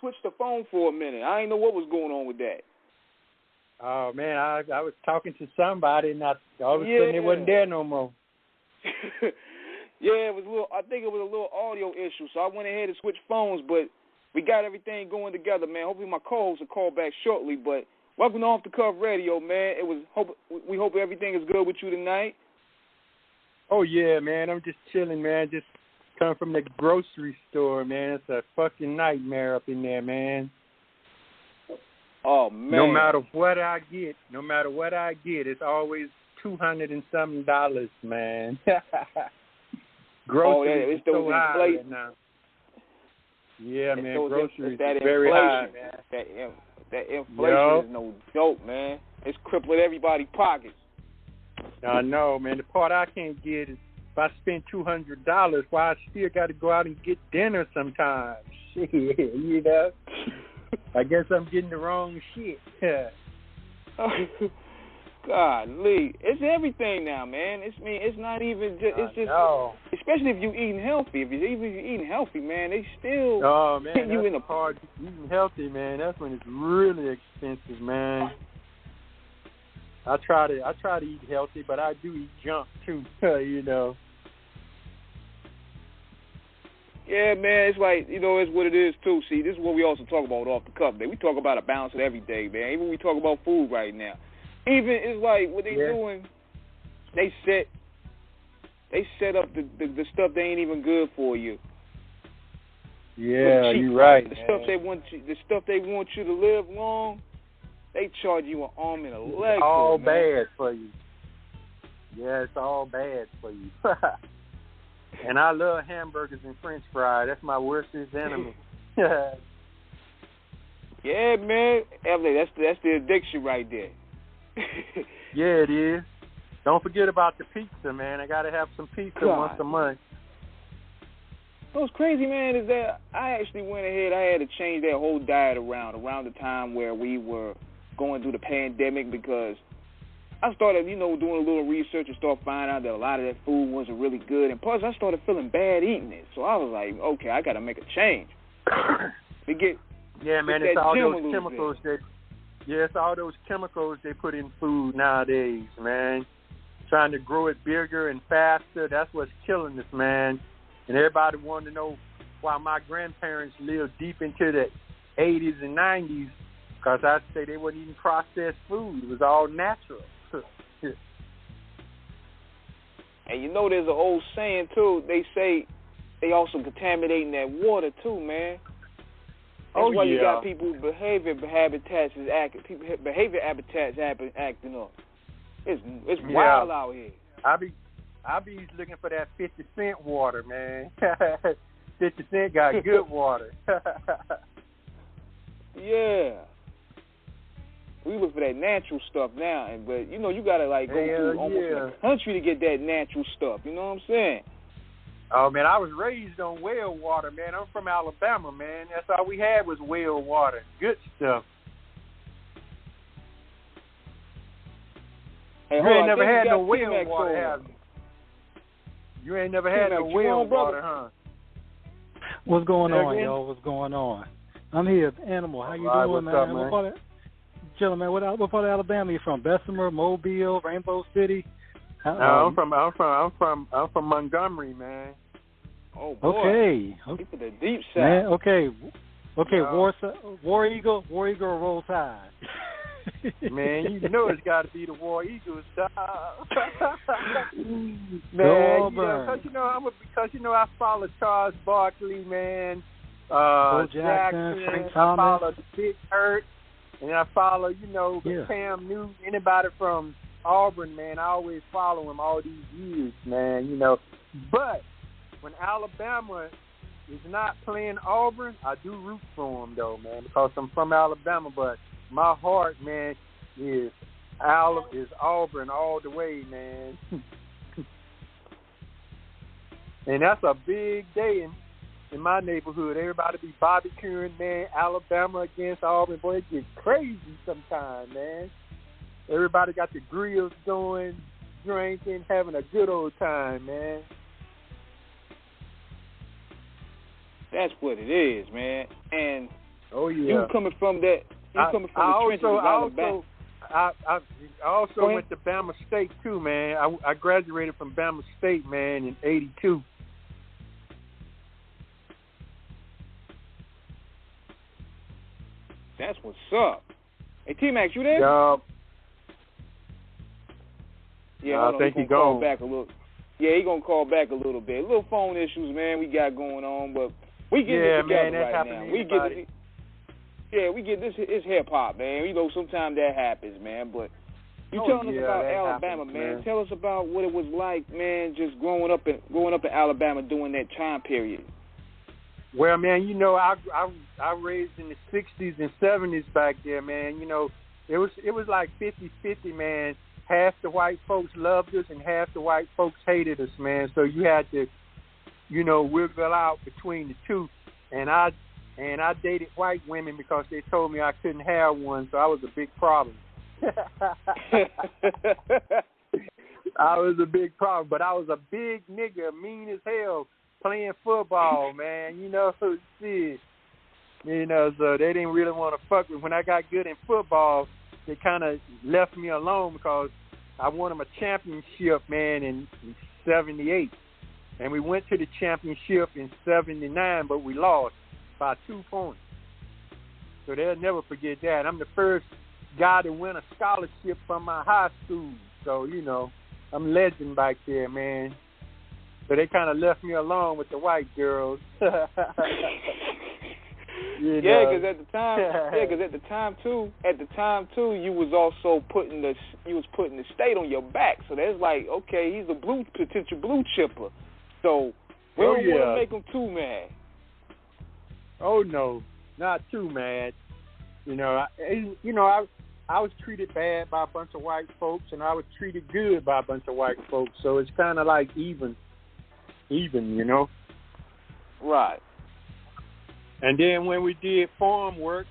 switched the phone for a minute. I didn't know what was going on with that. Oh, man, I was talking to somebody, and all of a sudden it wasn't there no more. Yeah, I think it was a little audio issue, so I went ahead and switched phones, but we got everything going together, man. Hopefully my co-host will call back shortly, but welcome to Off the Cuff Radio, man. We hope everything is good with you tonight. Oh, yeah, man, I'm just chilling, man. Just come from the grocery store, man. It's a fucking nightmare up in there, man. Oh, man. No matter what I get, it's always $200 and something, man. Groceries it's those so high right now. Yeah, man, groceries that very high, man. That inflation Yep. is no joke, man. It's crippling everybody's pockets. I know, man. The part I can't get is if I spend $200, why I still got to go out and get dinner sometimes. Shit, you know? I guess I'm getting the wrong shit. Golly, it's everything now, man. It's not even just. It's just, especially if you eating healthy. If you're eating healthy, man, they still hit you in the hard. Eating healthy, man. That's when it's really expensive, man. I try to eat healthy, but I do eat junk too. You know. Yeah, man, it's like, it's what it is, too. See, this is what we also talk about Off the Cuff Day. We talk about a balance of every day, man. Even when we talk about food right now. Even, it's like, what they doing, they set up the stuff that ain't even good for you. Yeah, you're right, the stuff they want you to live long, they charge you an arm and a leg. It's all for it, bad for you. Yeah, it's all bad for you. And I love hamburgers and French fries. That's my worst enemy. Yeah, man. That's the addiction right there. Yeah, it is. Don't forget about the pizza, man. I got to have some pizza once a month. What's crazy, man, is that I actually went ahead. I had to change that whole diet around the time where we were going through the pandemic, because I started, doing a little research and started finding out that a lot of that food wasn't really good. And plus, I started feeling bad eating it. So I was like, okay, I got to make a change. Yeah, man, it's all those chemicals it's all those chemicals they put in food nowadays, man. Trying to grow it bigger and faster, that's what's killing us, man. And everybody wanted to know why my grandparents lived deep into the 80s and 90s, because I'd say they wouldn't eating processed food. It was all natural. And there's an old saying, too. They say they also contaminating that water, too, man. That's why you got people behavior habitats acting up. It's wild out here. I be looking for that 50 cent water, man. 50 Cent got good water. Yeah. We look for that natural stuff now, but you gotta go through almost the country to get that natural stuff. You know what I'm saying? Oh man, I was raised on well water, man. I'm from Alabama, man. That's all we had was well water. Good stuff. Hey, you ain't never had no well water, have you? You ain't never had no well water, huh? What's going on, y'all? What's going on? I'm here, Animal. How you doing, man? What part of, chilling, man. What part of Alabama are you from? Bessemer, Mobile, Rainbow City? No, I'm from Montgomery, man. Oh boy. Okay. To the deep side. Man, okay. No. War Eagle or Roll Tide. Man, you know it's got to be the War Eagles, dog. Man, because I follow Charles Barkley, man. Bo Jackson, Frank Thomas. I follow the Big Hurt, and I follow, Cam Newton, anybody from Auburn, man. I always follow him all these years, man. But when Alabama is not playing Auburn, I do root for him, though, man, because I'm from Alabama. But my heart, man, is Auburn all the way, man. And that's a big day in my neighborhood. Everybody be barbecuing, man. Alabama against Auburn. Boy, it gets crazy sometimes, man. Everybody got the grills going, drinking, having a good old time, man. That's what it is, man. And Oh yeah. You coming from that? You coming from the trenches of Alabama? I also went to Bama State too, man. I graduated from Bama State, man, in '82. That's what's up. Hey, T-Max, you there? Yeah, I think he's gonna call back a little. Yeah, he's gonna call back a little bit. Little phone issues, man. We got going on, but we get this together right now. We get this. It's hip hop, man. You know, sometimes that happens, man. But you telling us about Alabama, man. Tell us about what it was like, man. Just growing up in Alabama during that time period. Well, man, you know, I raised in the '60s and '70s back there, man. You know, it was like 50-50, man. Half the white folks loved us and half the white folks hated us, man. So you had to, you know, wiggle out between the two. And I dated white women because they told me I couldn't have one, so I was a big problem. I was a big problem, but I was a big nigga, mean as hell, playing football, man. You know, shit. You know, so they didn't really want to fuck with me. When I got good in football, they kind of left me alone because I won them a championship, man, in '78. And we went to the championship in '79, but we lost by 2 points. So they'll never forget that. I'm the first guy to win a scholarship from my high school. So, you know, I'm a legend back there, man. So they kind of left me alone with the white girls. Yeah, because at the time too, you was also putting the state on your back. So that's like, okay, he's a potential blue chipper. So we don't want to make him too mad. Oh no, not too mad. You know, I was treated bad by a bunch of white folks, and I was treated good by a bunch of white folks. So it's kind of like even, you know. Right. And then when we did farm work,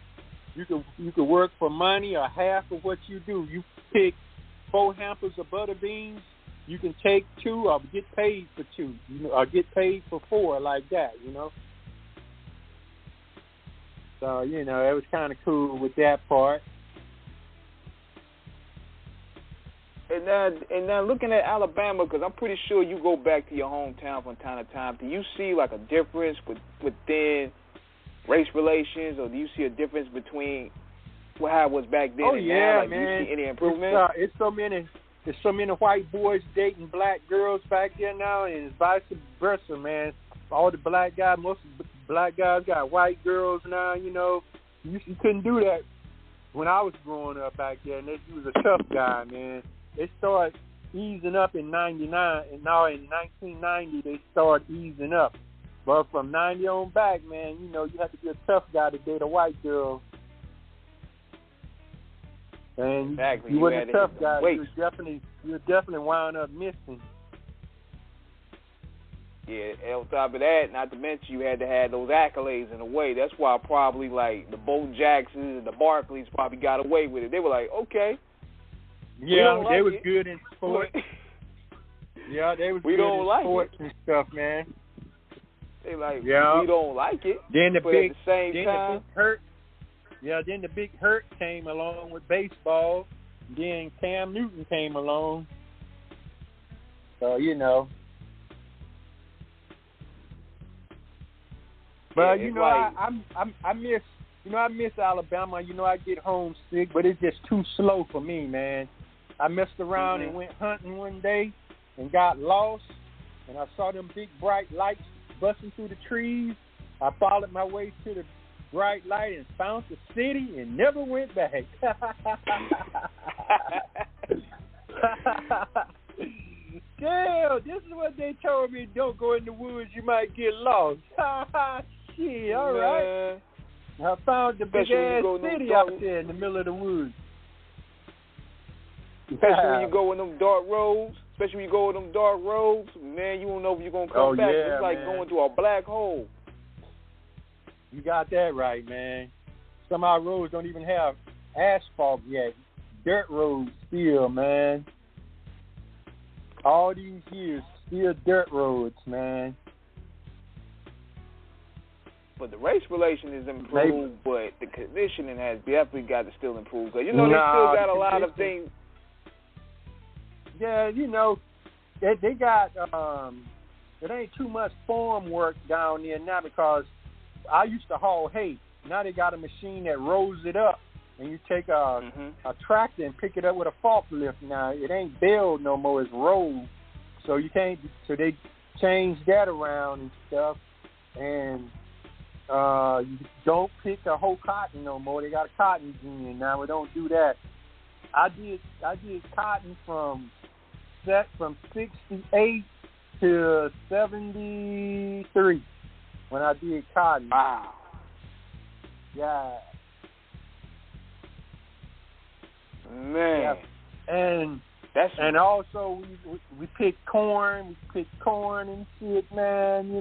you could work for money or half of what you do. You pick 4 hampers of butter beans, you can take 2 or get paid for 2, you know, or get paid for 4 like that, you know. So, you know, it was kind of cool with that part. And now looking at Alabama, because I'm pretty sure you go back to your hometown from time to time, do you see like a difference within race relations, or do you see a difference between how it was back then and now? Like, man. Do you see any improvement? There's so many white boys dating black girls back there now, and it's vice versa, man. All the black guys, most of the black guys got white girls now, you know. You couldn't do that when I was growing up back there, and he was a tough guy, man. They started easing up in '99, and now in 1990 they started easing up. But from 90 on back, man, you know, you have to be a tough guy to date a white girl. And exactly. You weren't a tough guy. You were definitely wound up missing. Yeah, and on top of that, not to mention you had to have those accolades in a way. That's why probably like the Bo Jacksons and the Barkleys probably got away with it. They were like, okay. Yeah, they was good in sports. Yeah, they was good in sports and stuff, man. They like, we don't like it. Then the but big, at the same time, the big hurt. Yeah, then the big hurt came along with baseball. Then Cam Newton came along. So you know. But you know, like, I miss Alabama. You know, I get homesick, but it's just too slow for me, man. I messed around and went hunting one day and got lost, and I saw them big bright lights busting through the trees. I followed my way to the bright light and found the city and never went back. Damn, this is what they told me. Don't go in the woods, you might get lost. Shit, all right. I found the big ass city out there in the middle of the woods. Especially when you go in them dark roads. Man, you don't know if you're going to come back. It's like going to a black hole. You got that right, man. Some of our roads don't even have asphalt yet. Dirt roads still, man. All these years, still dirt roads, man. But the race relation is improved, but conditioning has definitely got to still improve. Cause they still got a lot of things. Yeah, they got it ain't too much form work down there now because I used to haul hay. Now they got a machine that rolls it up, and you take a tractor and pick it up with a forklift. Now it ain't baled no more; it's rolled. So you can't. So they changed that around and stuff, and you don't pick a whole cotton no more. They got a cotton gin now. We don't do that. I did cotton from 68 to 73 when I did cotton. Wow. Yeah. Man. Yeah. And also we picked corn. We picked corn and shit, man.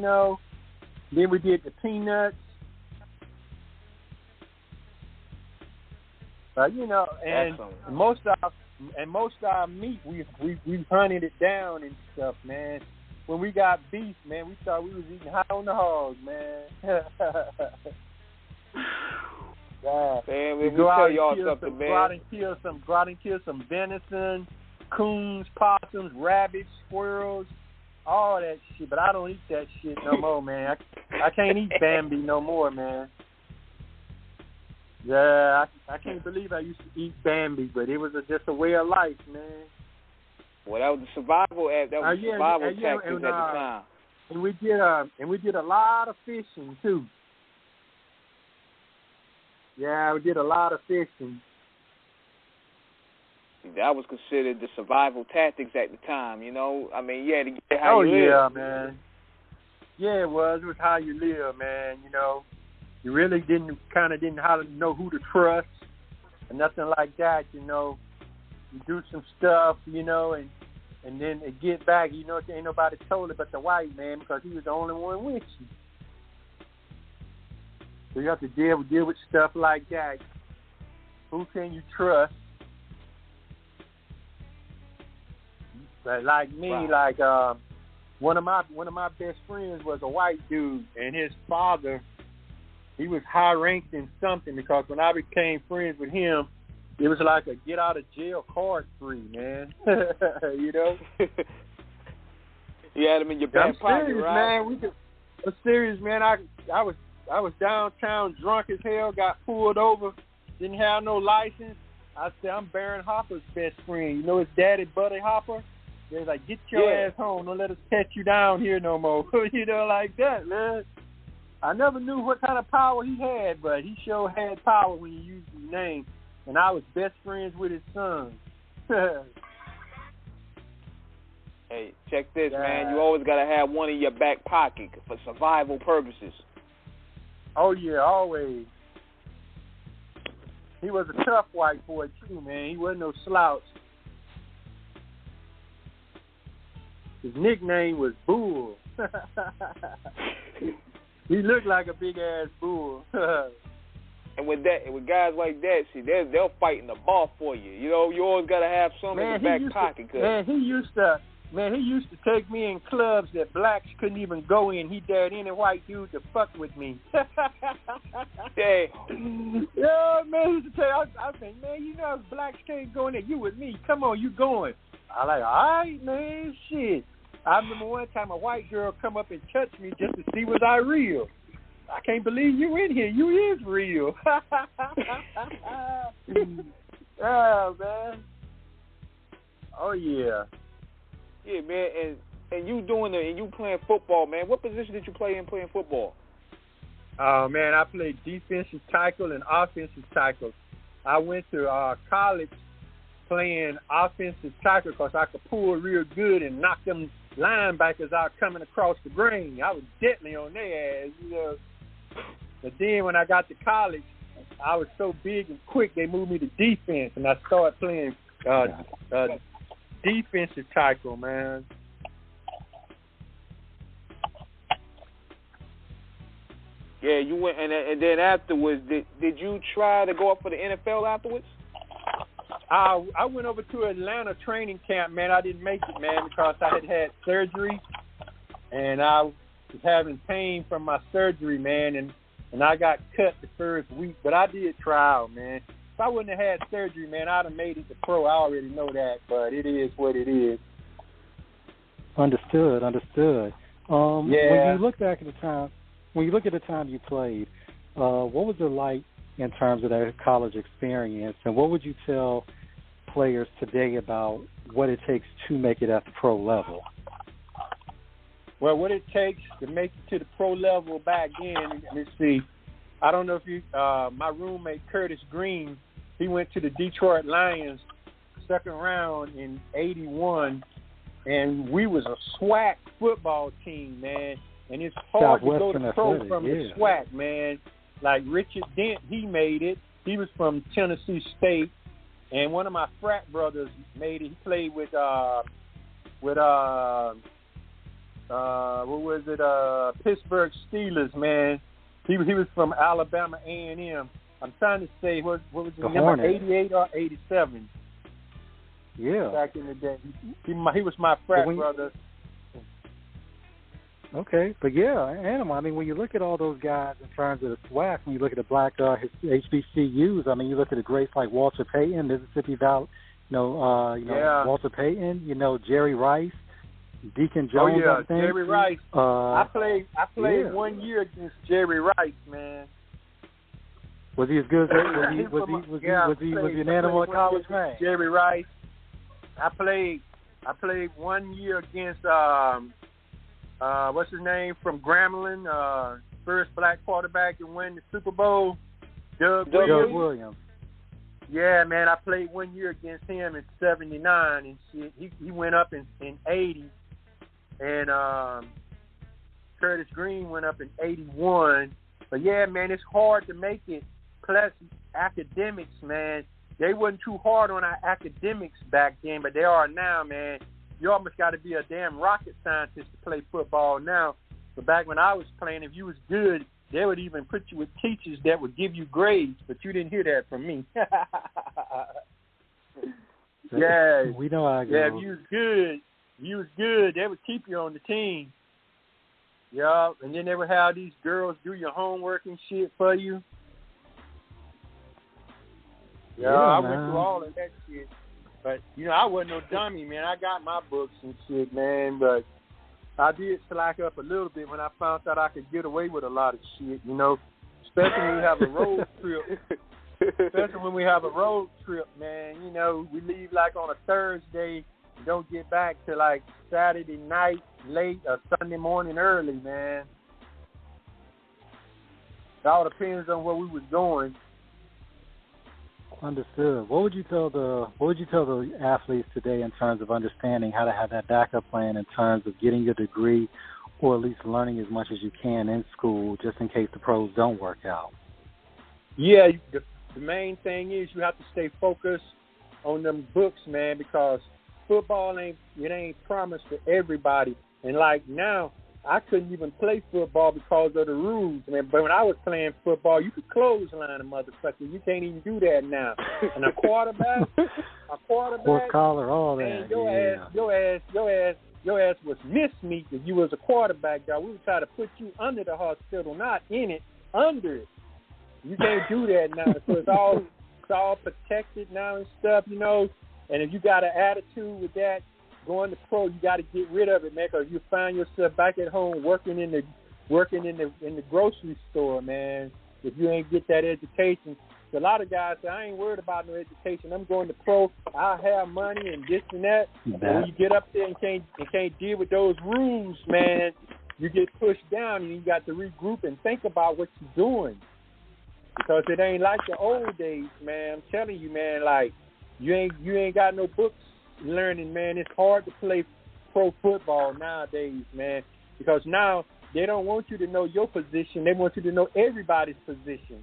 Then we did the peanuts. But and most of our meat we hunted it down and stuff, man. When we got beef, man, we thought we was eating high on the hog, man. Yeah. Man, we tell y'all something, man. Go out and kill some venison, coons, possums, rabbits, squirrels, all that shit. But I don't eat that shit no more, man. I can't eat Bambi no more, man. Yeah, I can't believe I used to eat Bambi, but it was just a way of life, man. Well, that was the survival app. That was survival tactics at the time. And we did a lot of fishing too. Yeah, we did a lot of fishing. That was considered the survival tactics at the time. I mean, to get how you live. Oh yeah, man. Yeah, it was. It was how you live, man. You really didn't know who to trust and nothing like that. You do some stuff, and then it get back. Ain't nobody told it but the white man because he was the only one with you. So you have to deal with stuff like that. Who can you trust? But like me, wow. One of my best friends was a white dude, and his father, he was high ranked in something because when I became friends with him, it was like a get out of jail card free, man. You had him in your back pocket, serious, right? Man. I'm serious, man. I was downtown drunk as hell, got pulled over, didn't have no license. I said, I'm Baron Hopper's best friend. His daddy, Buddy Hopper? They're like, get your ass home. Don't let us catch you down here no more. Like that, man. I never knew what kind of power he had, but he sure had power when you used his name. And I was best friends with his son. Hey, check this, man. You always got to have one in your back pocket for survival purposes. Oh, yeah, always. He was a tough white boy, too, man. He wasn't no slouch. His nickname was Bull. He looked like a big-ass bull. And with guys like that, see, they'll fight in the bar for you. You always got to have some in the back pocket. He used to take me in clubs that blacks couldn't even go in. He dared any white dude to fuck with me. Damn. Yeah, man, he used to tell I think, man, blacks can't go in there. You with me. Come on, you going. I like, all right, man, shit. I remember one time a white girl come up and touch me just to see was I real. I can't believe you in here. You is real. Oh, man. Oh, yeah. Yeah, man, and you and you playing football, man. What position did you play in playing football? Oh, man, I played defensive tackle and offensive tackle. I went to college playing offensive tackle because I could pull real good and knock them linebackers out coming across the green. I was deadly on their ass, But then when I got to college, I was so big and quick, they moved me to defense, and I started playing defensive tackle, man. Yeah, you went, and then afterwards, did you try to go up for the NFL afterwards? I went over to Atlanta training camp, man. I didn't make it, man, because I had surgery, and I was having pain from my surgery, man, and and I got cut the first week, but I did try out, man. If I wouldn't have had surgery, man, I'd have made it to pro. I already know that, but it is what it is. Understood. Yeah. When you look back at the time, you played, what was it like in terms of that college experience, and what would you tell players today about what it takes to make it at the pro level? Well, what it takes to make it to the pro level back then, let's see. I don't know if you, my roommate Curtis Green, he went to the Detroit Lions second round in '81, and we was a SWAC football team, man. And it's hard to go to pro from the SWAC, man. Like Richard Dent, he made it. He was from Tennessee State, and one of my frat brothers made it. He played with Pittsburgh Steelers, man. He was from Alabama A&M. I'm trying to say, what was his number, 88 or 87? Yeah. Back in the day. He was my frat brother. Okay, but yeah, Animal, I mean, when you look at all those guys in terms of the SWAC, when you look at the black HBCUs, I mean, you look at the greats like Walter Payton, Mississippi Valley, Walter Payton, Jerry Rice, Deacon Jones. Oh yeah, I think. Jerry Rice. I played 1 year against Jerry Rice, man. Was he as good as was he an Animal at college, man? Jerry Rice. I played 1 year against what's his name from Grambling, first black quarterback to win the Super Bowl, Doug Williams. Yeah, man, I played 1 year against him in '79 and shit. He went up in '80, and Curtis Green went up in '81. But yeah, man, it's hard to make it. Plus academics, man, they wasn't too hard on our academics back then, but they are now, man. You almost got to be a damn rocket scientist to play football now. But back when I was playing, if you was good, they would even put you with teachers that would give you grades, but you didn't hear that from me. Yeah. We know how it goes. Yeah, if you was good, they would keep you on the team. Yeah, and then they would have these girls do your homework and shit for you. Yeah, I went through all of that shit. But, I wasn't no dummy, man. I got my books and shit, man. But I did slack up a little bit when I found out I could get away with a lot of shit, Especially when we have a road trip. Man. We leave like on a Thursday and don't get back till like Saturday night late or Sunday morning early, man. It all depends on where we was going. Understood. What would you tell the athletes today in terms of understanding how to have that backup plan in terms of getting your degree, or at least learning as much as you can in school, just in case the pros don't work out? Yeah, the main thing is you have to stay focused on them books, man, because football ain't promised for everybody. And like now, I couldn't even play football because of the rules, man. But when I was playing football, you could clothesline a motherfucker. You can't even do that now. And a quarterback, horse collar, all that. Man, your ass was mismeat if you was a quarterback, dog. We would try to put you under the hospital, not in it, under it. You can't do that now. So it's all protected now and stuff, And if you got an attitude with that, going to pro, you got to get rid of it, man, because you find yourself back at home working in the grocery store, man. If you ain't get that education, so a lot of guys say, I ain't worried about no education. I'm going to pro. I have money and this and that. And when you get up there and can't deal with those rules, man, you get pushed down and you got to regroup and think about what you're doing, because it ain't like the old days, man. I'm telling you, man. Like you ain't got no books learning, man. It's hard to play pro football nowadays, man, because now they don't want you to know your position. They want you to know everybody's position.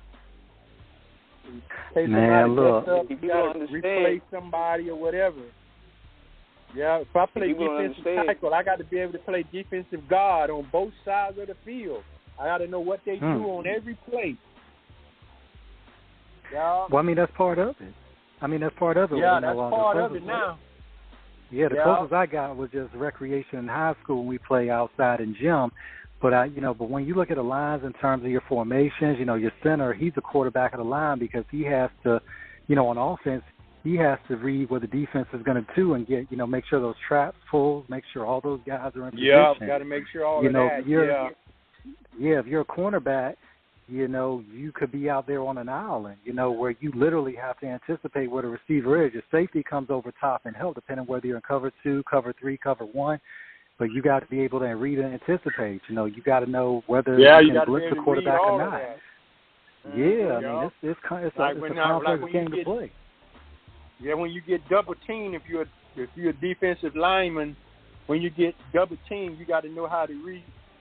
Man, look, you got to replace somebody or whatever. Yeah, if I play defensive tackle, I got to be able to play defensive guard on both sides of the field. I got to know what they do on every play. Yeah. Well, I mean, that's part of it. Yeah, that's part of it now. Yeah, the closest I got was just recreation in high school when we play outside in gym. But when you look at the lines in terms of your formations, your center, he's the quarterback of the line because he has to, on offense, he has to read what the defense is going to do and get, make sure those traps full, make sure all those guys are in position. Yeah, got to make sure all of that. If you're a cornerback, you could be out there on an island, where you literally have to anticipate where the receiver is. Your safety comes over top and help, depending whether you're in cover 2, cover 3, cover 1. But you got to be able to read and anticipate. You got to know whether you can blitz the quarterback or not. Yeah, I mean, it's a complex game to play. Yeah, when you get double teamed, if you're a defensive lineman, when you get double teamed, you got to know how to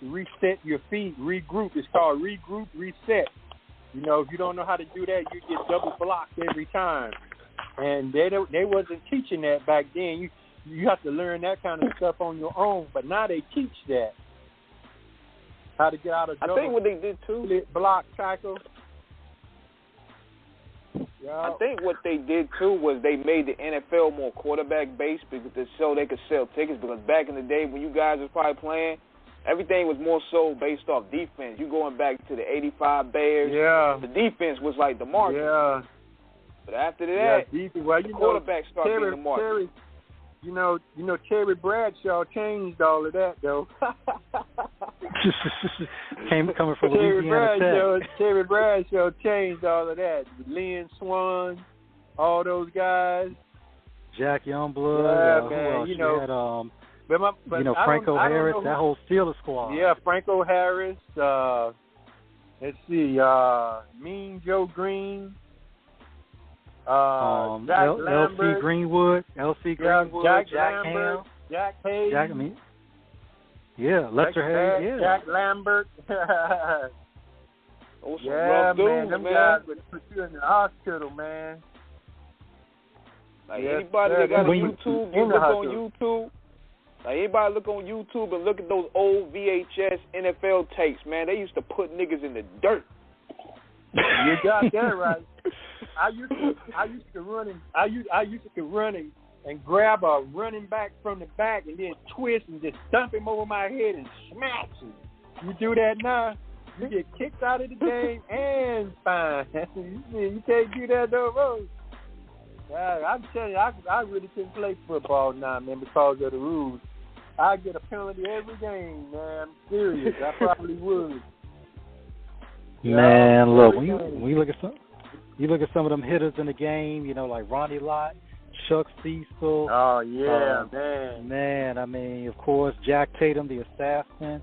reset your feet, regroup. It's called regroup, reset. If you don't know how to do that, you get double blocked every time. And they wasn't teaching that back then. You have to learn that kind of stuff on your own, but now they teach that. How to get out of double. I think what they did too, block tackle. Yeah. I think what they did too was they made the NFL more quarterback based so they could sell tickets. Because back in the day when you guys was probably playing, everything was more so based off defense. You going back to the '85 Bears. Yeah. The defense was like the market. Yeah. But after that, the quarterback started being the market. Terry Bradshaw changed all of that, though. Coming from Louisiana Tech. Terry Bradshaw changed all of that. Lynn Swann, all those guys. Jack Youngblood. Man. Franco Harris, that whole Steelers squad. Yeah, Franco Harris. Let's see, Mean Joe Green. L.C. Greenwood, Jack Lambert, Ham, Jack Hayes. Lester Hayes, Jack Lambert. Them guys would put you in the hospital, man. Like anybody that got on YouTube, you look on YouTube. Like anybody look on YouTube and look at those old VHS NFL tapes, man. They used to put niggas in the dirt. You got that right. I used to run and grab a running back from the back and then twist and just dump him over my head and smash him. You do that now, you get kicked out of the game and fine. You can't do that no more. I'm telling you, I really couldn't play football now, man, because of the rules. I get a penalty every game, man. I'm serious. I probably would. Man, look, when you look at some of them hitters in the game, like Ronnie Lott, Chuck Cecil. Oh yeah, man. Man, I mean, of course, Jack Tatum, the assassin.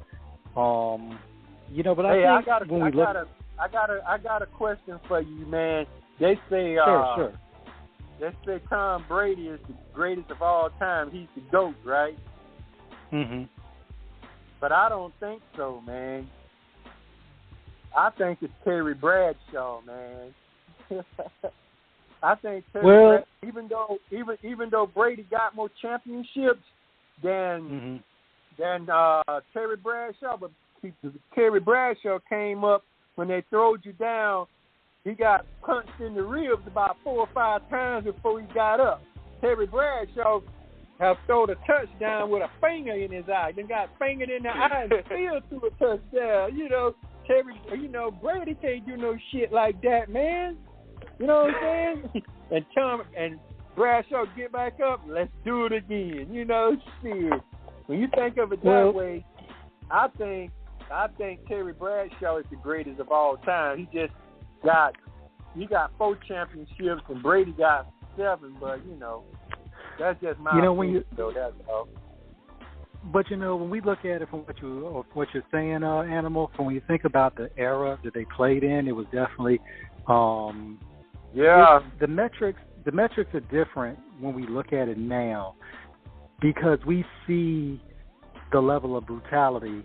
But I got a question for you, man. They say sure. They say Tom Brady is the greatest of all time. He's the GOAT, right? Mhm. But I don't think so, man. I think it's Terry Bradshaw, man. I think Terry even though Brady got more championships than Terry Bradshaw, but Terry Bradshaw came up when they throwed you down. He got punched in the ribs about 4 or 5 times before he got up. Terry Bradshaw have thrown a touchdown with a finger in his eye. Then got fingered in the eye and still threw a touchdown. Brady can't do no shit like that, man. You know what I'm saying? And Bradshaw get back up, let's do it again. Shit. When you think of it that way, I think Terry Bradshaw is the greatest of all time. He got 4 championships and Brady got 7, but that's just my opinion, that's all. But when we look at it from what you're saying, Animal, when you think about the era that they played in, it was definitely the metrics are different when we look at it now because we see the level of brutality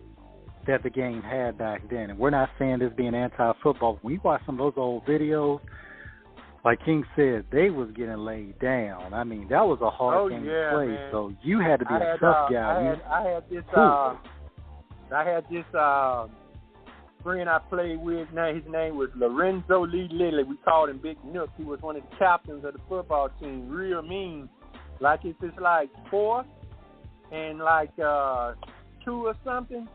that the game had back then. And we're not saying this being anti-football. When we watch some of those old videos, like King said, they was getting laid down. I mean, that was a hard game to play. Man. So you had to be a tough guy. I had this friend I played with. Now his name was Lorenzo Lee Lilly. We called him Big Nook. He was one of the captains of the football team. Real mean. Like if it's like 4th and like 2 or something,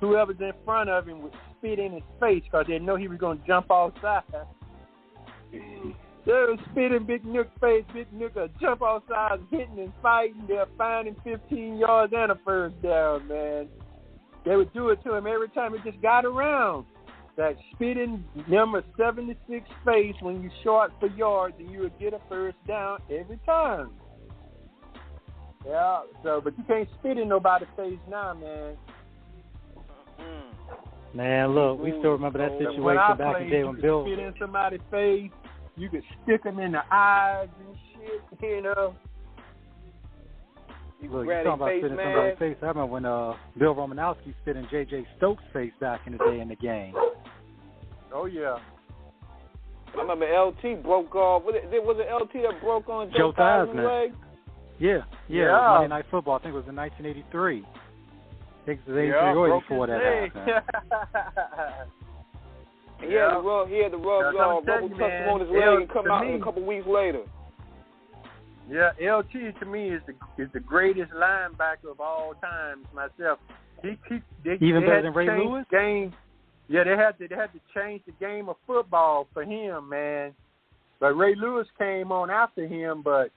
whoever's in front of him would spit in his face because they know he was going to jump outside. They were spitting Big Nook's face. Big Nook would jump outside, hitting and fighting. They're finding 15 yards and a first down, man. They would do it to him every time it just got around. That spitting number 76 face when you short for yards and you would get a first down every time. Yeah, so, but you can't spit in nobody's face now, man. Man, look, we still remember that situation back in the day when Bill spit in somebody's face. You could stick them in the eyes and shit, you know. Look, you're talking about spitting in somebody's face. I remember when Bill Romanowski spit in J.J. Stokes' face back in the day in the game. Oh, yeah. I remember LT broke off. Was it LT that broke on Joe Theismann's leg? Yeah. It was Monday Night Football. I think it was in 1983. I think it was 83 or 84 that happened. He had the rub rubble tuck on his leg and come out a couple weeks later. Yeah, LT to me is the greatest linebacker of all times. Myself, they even better than Ray Lewis. Yeah, they had to change the game of football for him, man. But Ray Lewis came on after him. But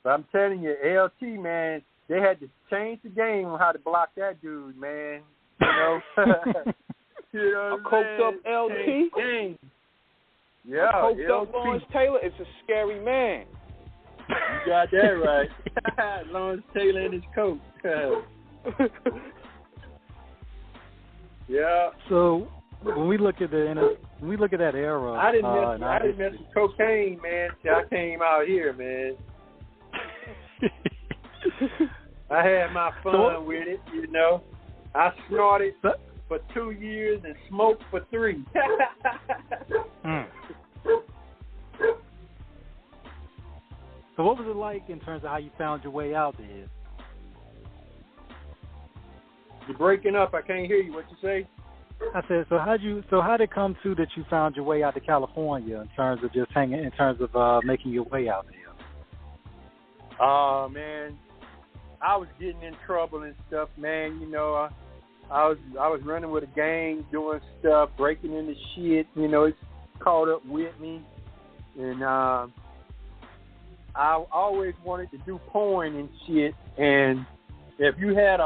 I'm telling you, LT, man, they had to change the game on how to block that dude, man. You know. You know a coked up LT. Yeah, a coked up Lawrence Taylor. It's a scary man. You got that right. Lawrence Taylor in his coat. Yeah. So when we look at that era, I didn't mess with cocaine, man, till I came out here, man. I had my fun with it, you know. I snorted for 2 years and smoked for 3. So what was it like in terms of how you found your way out there? You're breaking up. I can't hear you. What you say? I said, so how did it come to that you found your way out to California in terms of just making your way out there? Oh, man. I was getting in trouble and stuff, man. You know, I was running with a gang, doing stuff, breaking into shit. You know, it's caught up with me. And I always wanted to do porn and shit. And if you had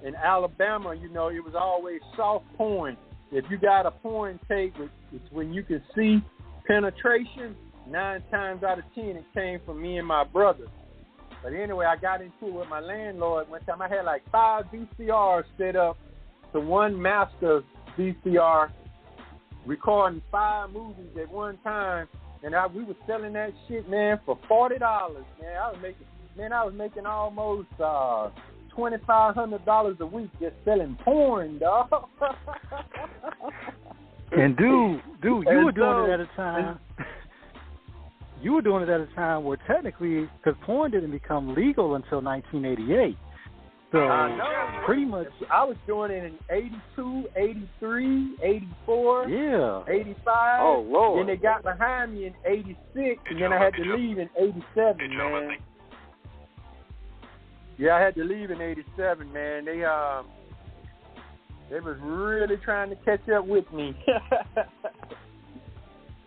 in Alabama, you know, it was always soft porn. If you got a porn tape, it's when you can see penetration, 9 times out of 10 it came from me and my brother. But anyway, I got into it with my landlord one time. I had like 5 VCRs set up to one master VCR, recording 5 movies at one time. And we were selling that shit, man, for $40. Man, I was making almost $2,500 a week just selling porn, dog. And dude, you were doing it at a time. You were doing it at a time where technically, because porn didn't become legal until 1988. So pretty much, I was doing it in 82, 83, 84, 85. Oh, Lord. Then they got behind me in 86, and then I had to leave in 87, man. Yeah, I had to leave in 87, man. They was really trying to catch up with me.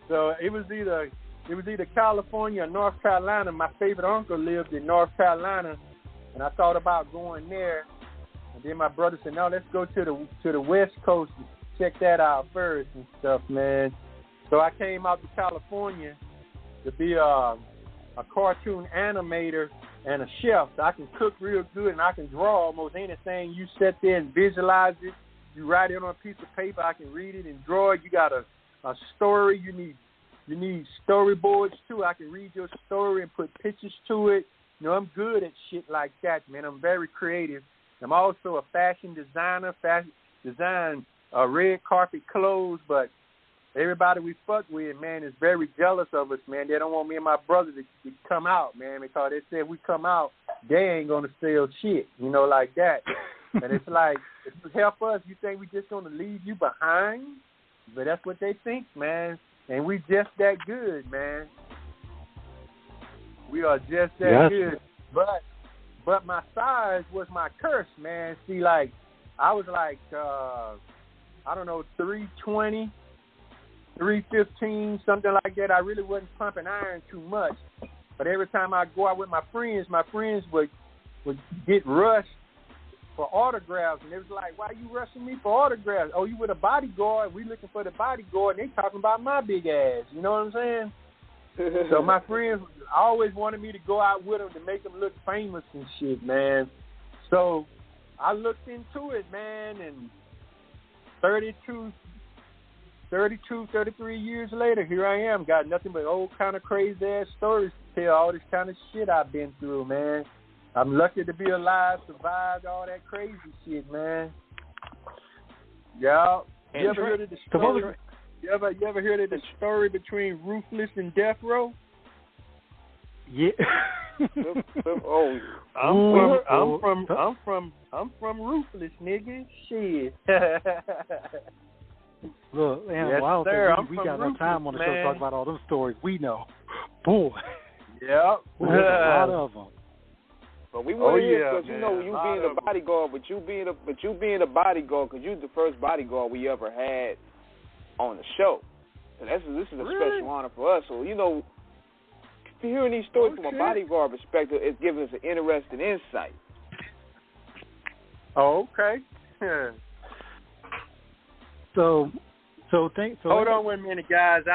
So it was either California or North Carolina. My favorite uncle lived in North Carolina, and I thought about going there. And then my brother said, "No, let's go to the West Coast and check that out first and stuff, man." So I came out to California to be a cartoon animator and a chef. So I can cook real good and I can draw almost anything. You sit there and visualize it. You write it on a piece of paper. I can read it and draw it. You got a story. You need storyboards too. I can read your story and put pictures to it. You know, I'm good at shit like that, man. I'm very creative. I'm also a fashion designer. Design red carpet clothes, but everybody we fuck with, man, is very jealous of us, man. They don't want me and my brother to come out, man, because they say if we come out, they ain't going to sell shit, you know, like that. And it's like, if you help us, you think we just going to leave you behind? But that's what they think, man. And we just that good, man. We are just that good. But my size was my curse, man. See, like, I was like, I don't know, 320, 315, something like that. I really wasn't pumping iron too much. But every time I go out with my friends would get rushed for autographs. And they was like, why you rushing me for autographs? Oh, you with a bodyguard? We looking for the bodyguard. And they talking about my big ass. You know what I'm saying? So my friends always wanted me to go out with them to make them look famous and shit, man. So I looked into it, man, and 33 years later, here I am. Got nothing but old kind of crazy-ass stories to tell, all this kind of shit I've been through, man. I'm lucky to be alive, survived all that crazy shit, man. Yeah. You ever heard of the story? You ever heard of the story between Ruthless and Death Row? Yeah. Oh, I'm from Ruthless, nigga. Shit. Look, Animal, yes, we got no time on the show to talk about all those stories we know. Boy. Yep. There's a lot of them. But we want to hear, because you being a bodyguard, but you being a bodyguard, because you're the first bodyguard we ever had on the show. So this is a special honor for us. So, hearing these stories from a bodyguard perspective is giving us an interesting insight. Oh, okay. So hold on one minute, guys.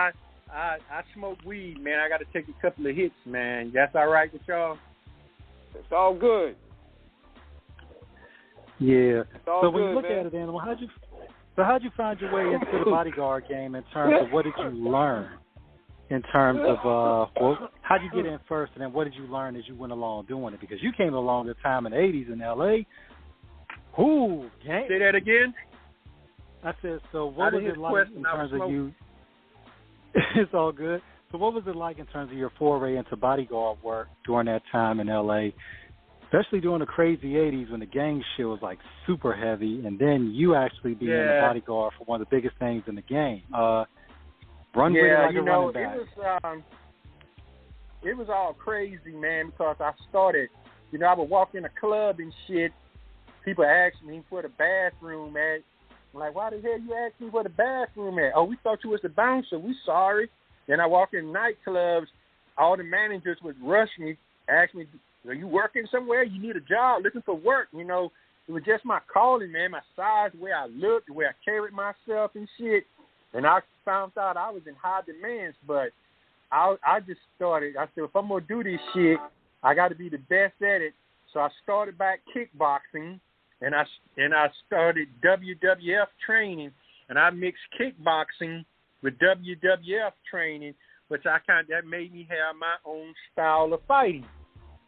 I smoke weed, man. I got to take a couple of hits, man. That's all right with y'all? It's all good. Yeah. So when you look at it, Animal, how'd you find your way into the bodyguard game in terms of what did you learn? In terms of, how'd you get in first, and then what did you learn as you went along doing it? Because you came along at a time in the 80s in L.A. Gang. Say that again? I said, so what was it like in terms of you? It's all good. So what was it like in terms of your foray into bodyguard work during that time in L.A., especially during the crazy 80s when the gang shit was like super heavy, and then you actually being the bodyguard for one of the biggest things in the game? Run with it like a running back. It was all crazy, man, because I started, I would walk in a club and shit. People ask me where the bathroom at. I'm like, why the hell you ask me where the bathroom at? Oh, we thought you was the bouncer. We sorry. Then I walk in nightclubs. All the managers would rush me, ask me, are you working somewhere? You need a job, looking for work. It was just my calling, man, my size, the way I looked, the way I carried myself and shit. And I found out I was in high demands, but I just started. I said, if I'm going to do this shit, I got to be the best at it. So I started back kickboxing, and I started WWF training, and I mixed kickboxing with WWF training, which that made me have my own style of fighting.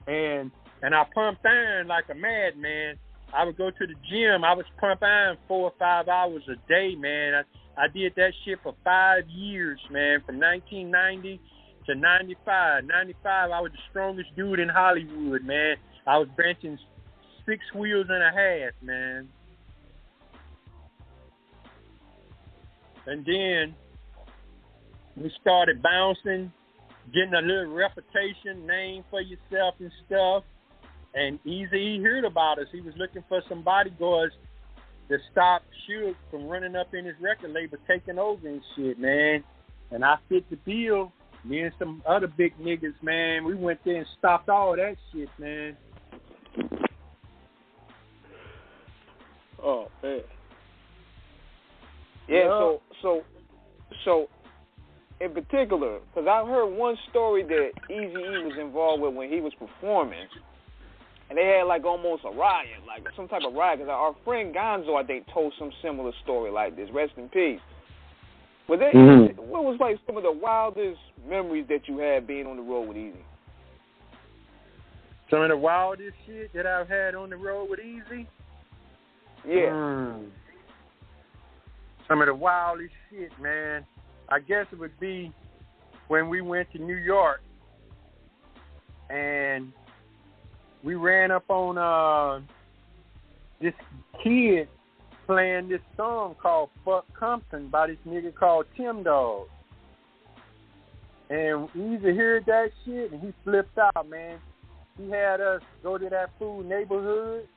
And I pumped iron like a madman. I would go to the gym. I was pump iron 4 or 5 hours a day, man. I did that shit for 5 years, man, from 1990 to 95. 95, I was the strongest dude in Hollywood, man. I was benching 6 wheels and a half, man. And then we started bouncing, getting a little reputation, name for yourself and stuff. And Eazy E heard about us. He was looking for some bodyguards to stop Suge from running up in his record label, taking over and shit, man. And I fit the bill. Me and some other big niggas, man, we went there and stopped all that shit, man. Oh, man. Yeah, so in particular, because I heard one story that Eazy E was involved with when he was performing, and they had like almost a riot, like some type of riot. Because our friend Gonzo, I think, told some similar story like this. Rest in peace. What was like some of the wildest memories that you had being on the road with Eazy? Some of the wildest shit that I've had on the road with Eazy? Yeah. Some of the wildest shit, man. I guess it would be when we went to New York and we ran up on this kid playing this song called Fuck Compton by this nigga called Tim Dog. And Eazy heard that shit and he flipped out, man. He had us go to that fool neighborhood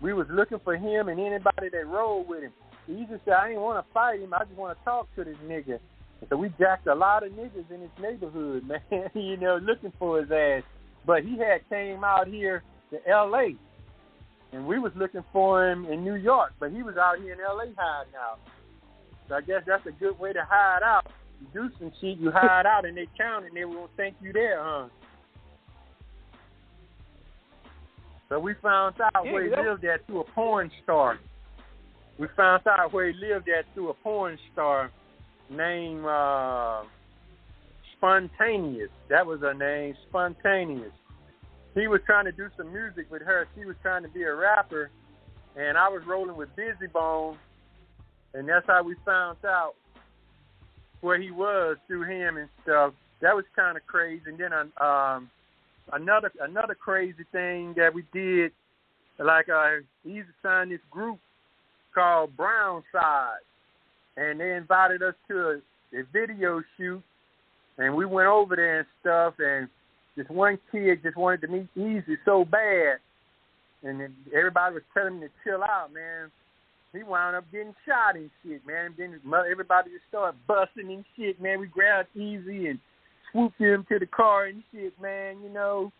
we was looking for him and anybody that rolled with him. Eazy said, I didn't want to fight him. I just want to talk to this nigga. And so we jacked a lot of niggas in his neighborhood, man, you know, looking for his ass. But he had came out here to L.A., and we was looking for him in New York, but he was out here in L.A. hiding out. So I guess that's a good way to hide out. You do some shit, you hide out, and they count, and they won't think you there, huh? So we found out where he lived at through a porn star. We found out where he lived at through a porn star named Spontaneous. That was her name, Spontaneous. He was trying to do some music with her. She was trying to be a rapper, and I was rolling with Busy Bone, and that's how we found out where he was through him and stuff. That was kind of crazy. And then another crazy thing that we did, like Eazy signed this group called Brown Side, and they invited us to a video shoot, and we went over there and stuff, and this one kid just wanted to meet Eazy so bad, and then everybody was telling him to chill out, man. He wound up getting shot and shit, man. Then everybody just started busting and shit, man. We grabbed Eazy and swooped him to the car and shit, man, you know.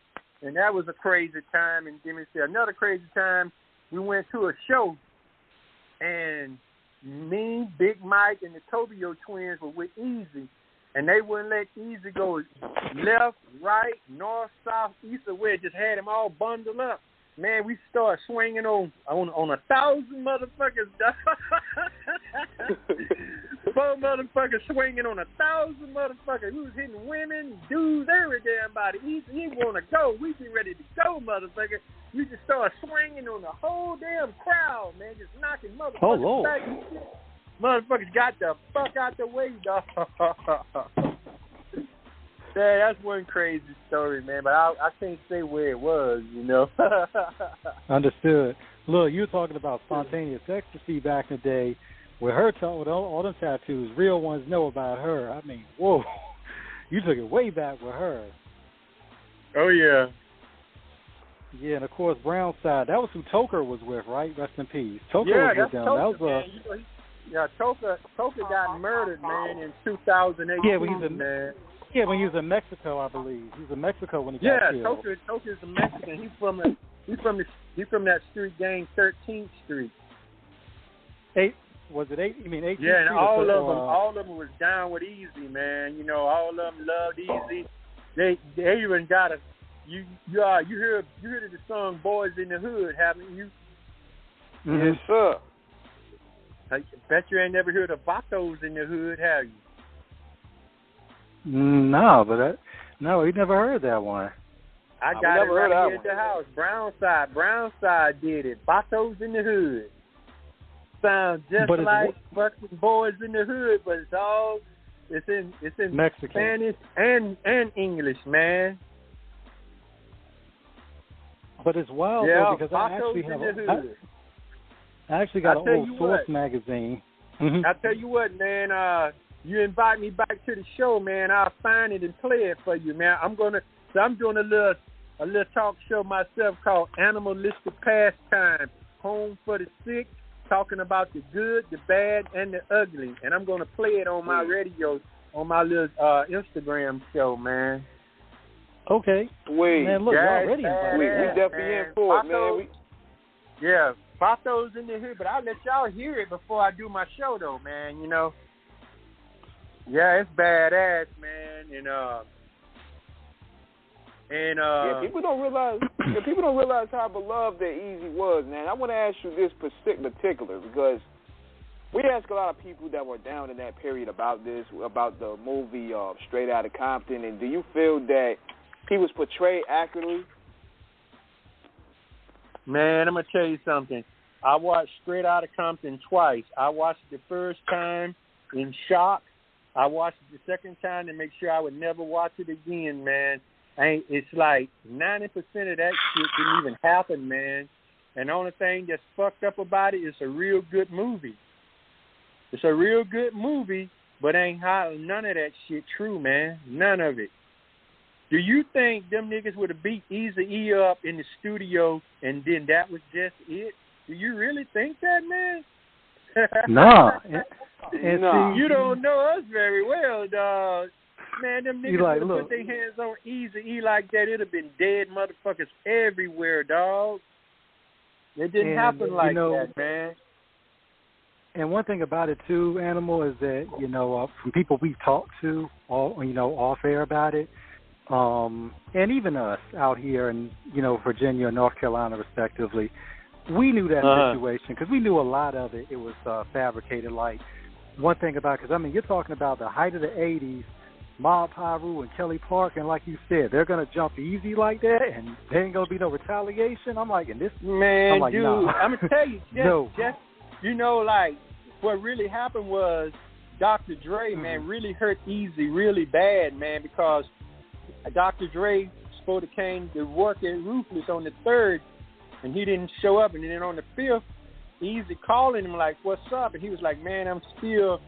And that was a crazy time. And then we said another crazy time, we went to a show, and me, Big Mike, and the Tobio twins were with Eazy. And they wouldn't let Eazy go left, right, north, south, east, or west. Just had him all bundled up. Man, we started swinging on 1,000 motherfuckers. 4 motherfuckers swinging on 1,000 motherfuckers. We was hitting women, dudes, every damn body. He want to go. We be ready to go, motherfucker. We just started swinging on the whole damn crowd, man. Just knocking motherfuckers back and shit. Motherfuckers got the fuck out the way, dog. Yeah, that's one crazy story, man, but I can't say where it was, you know. Understood. Look, you were talking about Spontaneous Ecstasy back in the day with her, with all them tattoos. Real ones know about her. I mean, whoa. You took it way back with her. Oh, yeah. Yeah, and of course, Brown Side. That was who Toker was with, right? Rest in peace. Toker was with them. Toker, that was Toker got murdered, man, in 2018. Yeah, man. Yeah, when he was in Mexico, I believe. He was in Mexico when he got killed. Yeah, Toker's a Mexican. He's from that street gang, 13th Street. Was it 8? You mean 18th Street? Yeah, and all of them was down with Eazy, man. You know, all of them loved Eazy. They even got a you heard of the song "Boys in the Hood," haven't you? Mm-hmm. Yes, sir. I bet you ain't never heard of Vatos in the Hood, have you? No, we never heard that one. I got it right here at the house. Brown Side did it. Vatos in the Hood. Sounds just like fucking Boys in the Hood, but it's in Mexican, Spanish and English, man. But it's wild though, because I actually got an old Source magazine. Mm-hmm. I tell you what, man. You invite me back to the show, man. I'll find it and play it for you, man. I'm doing a little talk show myself called Animalistic Pastime, Home for the Sick, talking about the good, the bad, and the ugly. And I'm gonna play it on my radio, on my little Instagram show, man. Okay. Wait, man, look, you're already invited. We definitely in for it, man. Yeah, Vatos in the Hood, but I'll let y'all hear it before I do my show, though, man. You know. Yeah, it's badass, man, yeah, people don't realize how beloved that Eazy was, man. I want to ask you this particular because we ask a lot of people that were down in that period about the movie Straight Outta Compton, and do you feel that he was portrayed accurately? Man, I'm gonna tell you something. I watched Straight Outta Compton twice. I watched it the first time in shock. I watched it the second time to make sure I would never watch it again, man. It's like 90% of that shit didn't even happen, man. And the only thing that's fucked up about it is a real good movie. It's a real good movie, but ain't none of that shit true, man. None of it. Do you think them niggas would have beat Eazy E up in the studio and then that was just it? Do you really think that, man? Nah. And nah. See, you don't know us very well, dog. Man, them niggas like, would have put their hands on Eazy E like that. It'd have been dead motherfuckers everywhere, dog. It didn't happen like that, man. And one thing about it too, Animal, is that from people we've talked to, off air about it, and even us out here in Virginia and North Carolina, respectively, we knew that situation because we knew a lot of it. It was fabricated. Like one thing about, because you're talking about the height of the '80s, Mob Piru and Kelly Park, and like you said, they're gonna jump easy like that, and there ain't gonna be no retaliation. I'm like, and this man, I'm like, dude, nah. I'm gonna tell you, just like what really happened was Dr. Dre, man, really hurt Eazy really bad, man, because Dr. Dre supposed to came to work at Ruthless on the 3rd, and he didn't show up, and then on the 5th, Eazy calling him like, "What's up?" And he was like, "Man, I'm still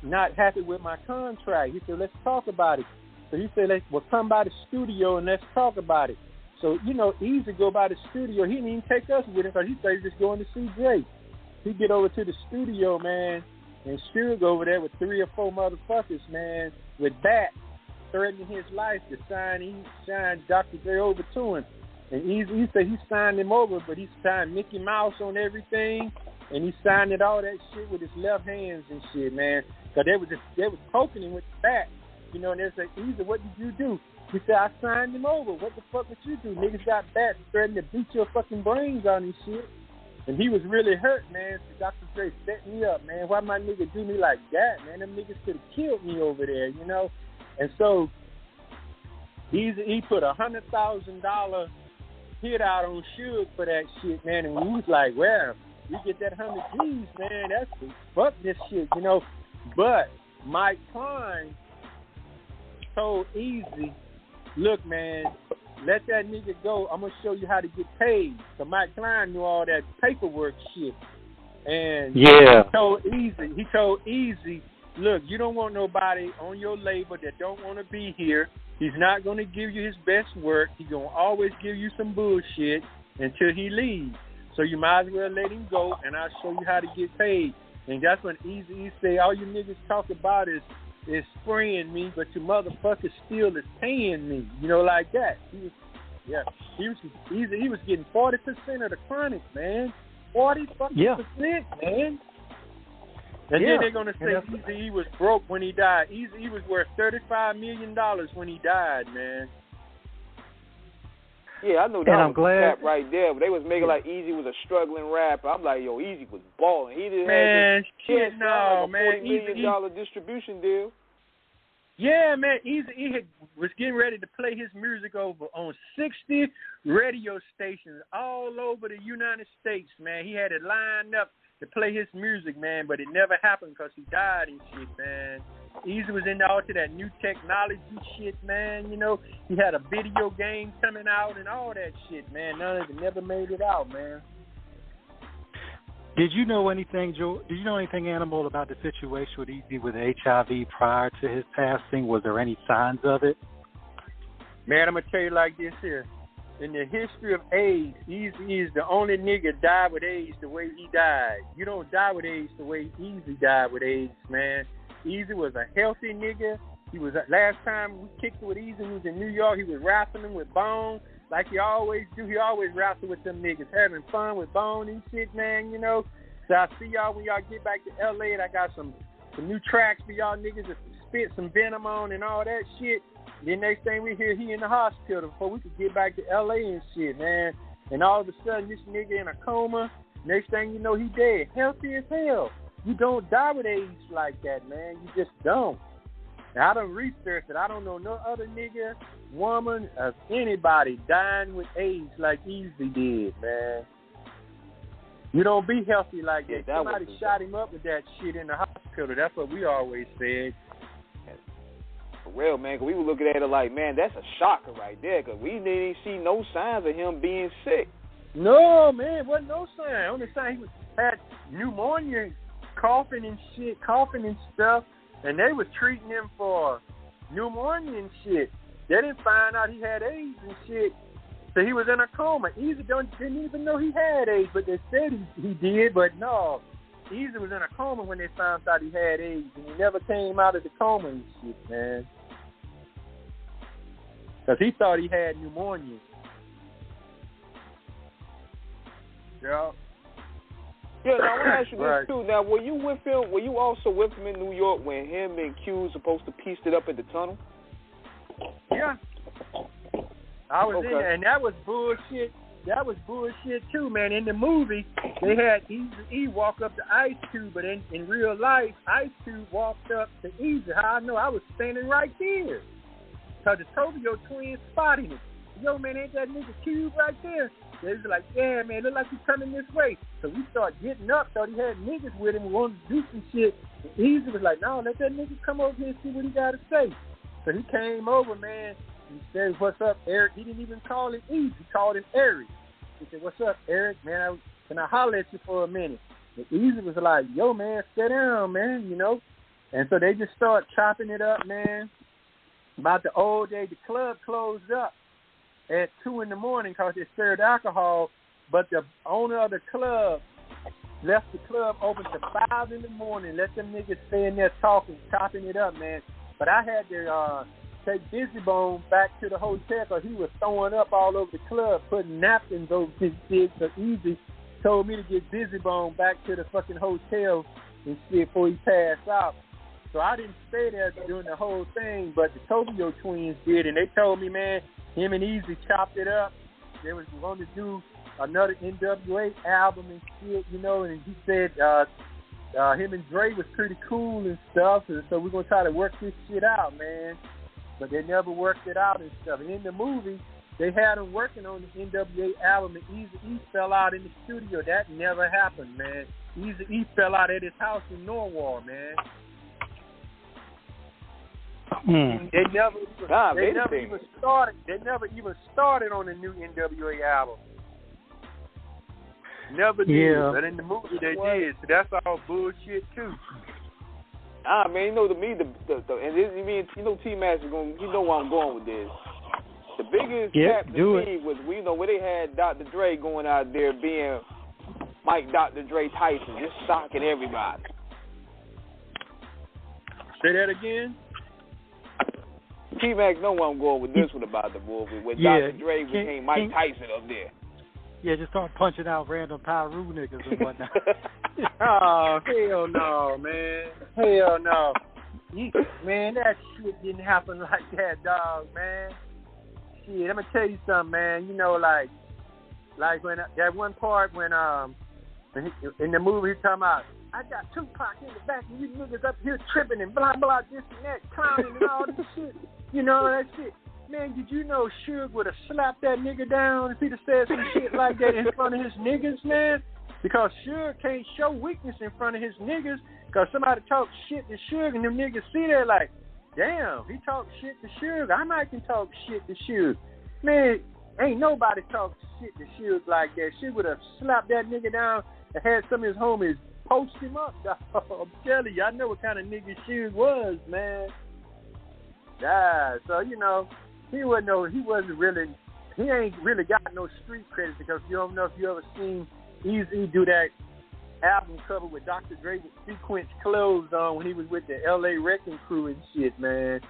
not happy with my contract." He said, "Let's talk about it." So he said, come by the studio and let's talk about it. So, Eazy go by the studio. He didn't even take us with him because he said he's just going to see Dre. He get over to the studio, man, and Suge over there with 3 or 4 motherfuckers, man, with bats threatening his life to sign. He signed Dr. Dre over to him. And he said he signed him over, but he signed Mickey Mouse on everything, and he signed it all that shit with his left hands and shit, man. Because they was poking him with the bat, and they said, "Eazy, what did you do?" He said, "I signed him over. What the fuck would you do? Niggas got bats threatening to beat your fucking brains on and shit." And he was really hurt, man. So Dr. Dre set me up, man. Why my nigga do me like that, man? Them niggas could have killed me over there, And so he put $100,000 hit out on Suge for that shit, man. And we was like, well, you get that 100 G's, man. That's fuck this shit, But Mike Klein told Eazy, "Look, man, let that nigga go. I'm going to show you how to get paid." So Mike Klein knew all that paperwork shit. And he told Eazy, "Look, you don't want nobody on your label that don't want to be here. He's not going to give you his best work. He's going to always give you some bullshit until he leaves. So you might as well let him go, and I'll show you how to get paid." And that's when Eazy say, "All you niggas talk about is spraying me, but your motherfuckers still is paying me." Like that. He was getting 40% of the chronic, man. 40%, man. And then they're gonna say Eazy was broke when he died. Eazy was worth $35 million when he died, man. Yeah, I know that was a cap right there, but they was making like Eazy was a struggling rapper. I'm like, yo, Eazy was balling. He didn't have like a $40 million distribution deal. Yeah, man, Eazy was getting ready to play his music over on 60 radio stations all over the United States, man. He had it lined up to play his music, man, but it never happened because he died and shit, man. Eazy was into all to that new technology shit, man. He had a video game coming out and all that shit, man. None of it never made it out, man. Did you know anything, Joe? Did you know anything, Animal, about the situation with Eazy with HIV prior to his passing? Was there any signs of it? Man, I'm gonna tell you like this here. In the history of AIDS, Eazy is the only nigga died with AIDS the way he died. You don't die with AIDS the way Eazy died with AIDS, man. Eazy was a healthy nigga. He was last time we kicked it with Eazy, he was in New York. He was wrestling with Bone like he always do. He always wrestle with them niggas, having fun with Bone and shit, man. So I see y'all when y'all get back to LA, and I got some new tracks for y'all niggas to spit some venom on and all that shit. Then next thing we hear, he in the hospital before we could get back to LA and shit, man. And all of a sudden, this nigga in a coma. Next thing you know, he dead, healthy as hell. You don't die with AIDS like that, man. You just don't. Now, I done researched it. I don't know no other nigga, woman, or anybody dying with AIDS like Eazy did, man. You don't be healthy like that. Somebody shot him up with that shit in the hospital. That's what we always said. For real, man, because we were looking at it like, man, that's a shocker right there, because we didn't see no signs of him being sick. No, man, wasn't no sign. Only sign he had pneumonia, coughing and stuff, and they was treating him for pneumonia and shit. They didn't find out he had AIDS and shit So he was in a coma. Eazy didn't even know he had AIDS, but they said he did, but no. Eazy was in a coma when they found out he had AIDS, and he never came out of the coma and shit, man. Because he thought he had pneumonia. Yeah. Yeah, now I want to ask you this, too. Now, were you with him? Were you also with him in New York when him and Q was supposed to piece it up in the tunnel? Yeah. I was in there, and that was bullshit. That was bullshit, too, man. In the movie, they had Eazy E walk up to Ice Cube, but in real life, Ice Cube walked up to Eazy. How I know? I was standing right there. Because the Tokyo twins spotted him. Yo, man, ain't that nigga Cube right there? They was like, yeah, man, look like he's coming this way. So we started getting up, thought he had niggas with him, wanted to do some shit. And Eazy was like, no, let that nigga come over here and see what he got to say. So he came over, man. He said, what's up, Eric? He didn't even call him Eazy. He called him Eric. He said, what's up, Eric? Man, can I holler at you for a minute? And Eazy was like, yo, man, sit down, man, you know. And so they just started chopping it up, man. About the old day, the club closed up at 2 in the morning because they served alcohol, but the owner of the club left the club open to 5 in the morning, let them niggas stay in there talking, chopping it up, man. But I had to take Busy Bone back to the hotel because he was throwing up all over the club, putting napkins over his dick. So Eazy told me to get Busy Bone back to the fucking hotel and shit before he passed out. So I didn't stay there during the whole thing, but the Tokyo twins did, and they told me, man, him and Eazy chopped it up. They was going to do another NWA album and shit, you know, and he said him and Dre was pretty cool and stuff, and so we're going to try to work this shit out, man. But they never worked it out and stuff. And in the movie, they had him working on the NWA album, and Eazy E fell out in the studio. That never happened, man. Eazy E fell out at his house in Norwalk, man. They never even started on the new NWA album. Never did. Yeah. But in the movie they did. So that's all bullshit too. Man, you know, to me, and this, you know, T-Max is going, you know where I'm going with this. The biggest cap to me was, you know, where they had Dr. Dre going out there being Mike Dr. Dre Tyson, just socking everybody. Say that again? T-Max know where I'm going with this one about the movie, where Dr. Dre became Mike Tyson up there. Yeah, just start punching out random Pyru niggas and whatnot. Oh, hell no, man. Hell no. Man, that shit didn't happen like that, dog, man. Shit, let me tell you something, man. You know, like when that one part when in the movie he talking about, I got Tupac in the back and you niggas up here tripping and blah blah this and that, clowning and all this shit. You know that shit. Man, did you know Suge would have slapped that nigga down if he'd have said some shit like that in front of his niggas, man? Because Suge can't show weakness in front of his niggas because somebody talks shit to Suge and them niggas see that like, damn, he talks shit to Suge. I might can talk shit to Suge. Man, ain't nobody talk shit to Suge like that. Suge would have slapped that nigga down and had some of his homies post him up, dog. I'm telling you, I know what kind of nigga Suge was, man. Yeah, so, you know, he ain't really got no street credit because you don't know if you ever seen Eazy do that album cover with Dr. Dre with sequence clothes on when he was with the LA Wrecking Crew and shit, man.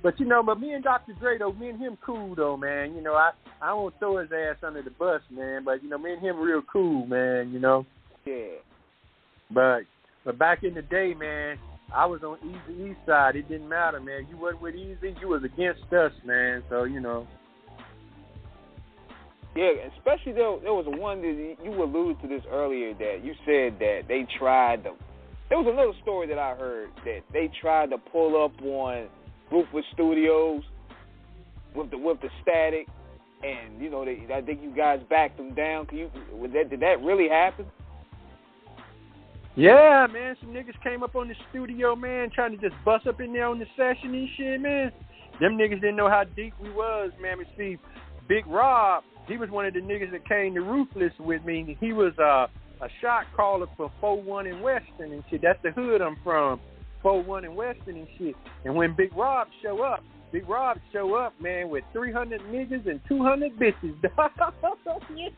But, you know, me and Dr. Dre, though, me and him cool, though, man. You know, I won't throw his ass under the bus, man. But, you know, me and him real cool, man, you know. Yeah. But back in the day, man, I was on Eazy E's side. It didn't matter, man. You wasn't with Eazy, you was against us, man. So, you know. Yeah, especially there was one that you alluded to this earlier that you said that they tried to. There was another story that I heard that they tried to pull up on Ruthless Studios with the static, and you know I think you guys backed them down. Did that really happen? Yeah, man. Some niggas came up on the studio, man, trying to just bust up in there on the session and shit, man. Them niggas didn't know how deep we was, man. We see Big Rob. He was one of the niggas that came to Ruthless with me. He was a shot caller for 4-1 and Western and shit. That's the hood I'm from, 4-1 and Western and shit. And when Big Rob show up, Big Rob show up, man, with 300 niggas and 200 bitches, dog. Yeah,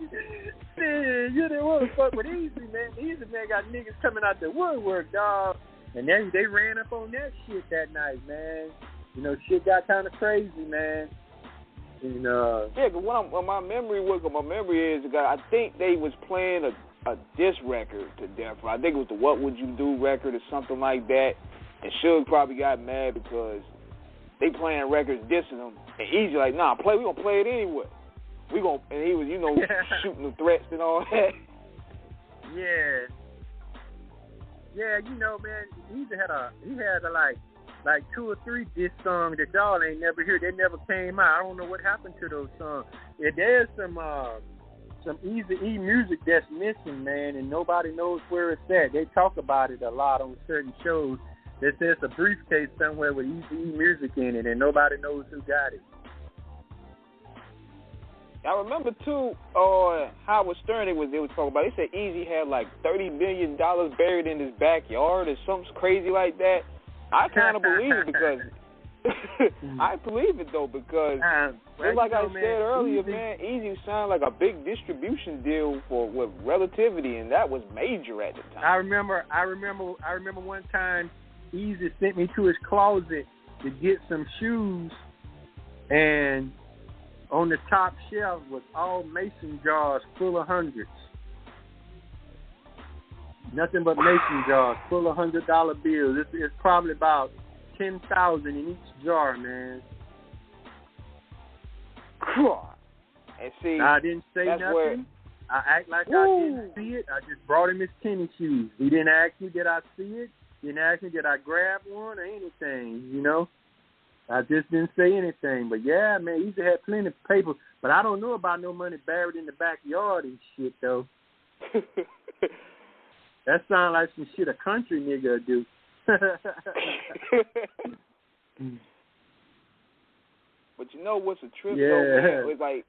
you didn't want to fuck with Eazy, man. Eazy, man, got niggas coming out the woodwork, dog. And then they ran up on that shit that night, man. You know, shit got kind of crazy, man. And, yeah, because my memory is, I think they was playing a diss record to Death Row. I think it was the What Would You Do record or something like that. And Suge probably got mad because they playing records dissing him. And Eazy like, nah, we gonna play it anyway. And he was, shooting the threats and all that. Yeah. Yeah, man, Eazy had like 2 or 3 diss songs that y'all ain't never heard. They never came out. I don't know what happened to those songs. Yeah, there's some Eazy E music that's missing, man, and nobody knows where it's at. They talk about it a lot on certain shows. They say it's a briefcase somewhere with Eazy E music in it, and nobody knows who got it. I remember, too, Howard Stern, they was talking about. They said Eazy had like $30 million buried in his backyard or something crazy like that. I kind of believe it because I believe it though because like I said earlier, Eazy, man, Eazy signed like a big distribution deal with Relativity, and that was major at the time. I remember one time Eazy sent me to his closet to get some shoes, and on the top shelf was all mason jars full of hundreds. Nothing but mason jars full of $100 bills. It's probably about 10,000 in each jar, man. And see, I didn't say nothing. I act like I didn't see it. I just brought him his tennis shoes. He didn't ask me, did I see it? Didn't ask me, did I grab one or anything, I just didn't say anything. But, yeah, man, Eazy had plenty of paper. But I don't know about no money buried in the backyard and shit, though. That sounds like some shit a country nigga would do. But what's a trip, though, man? It's like,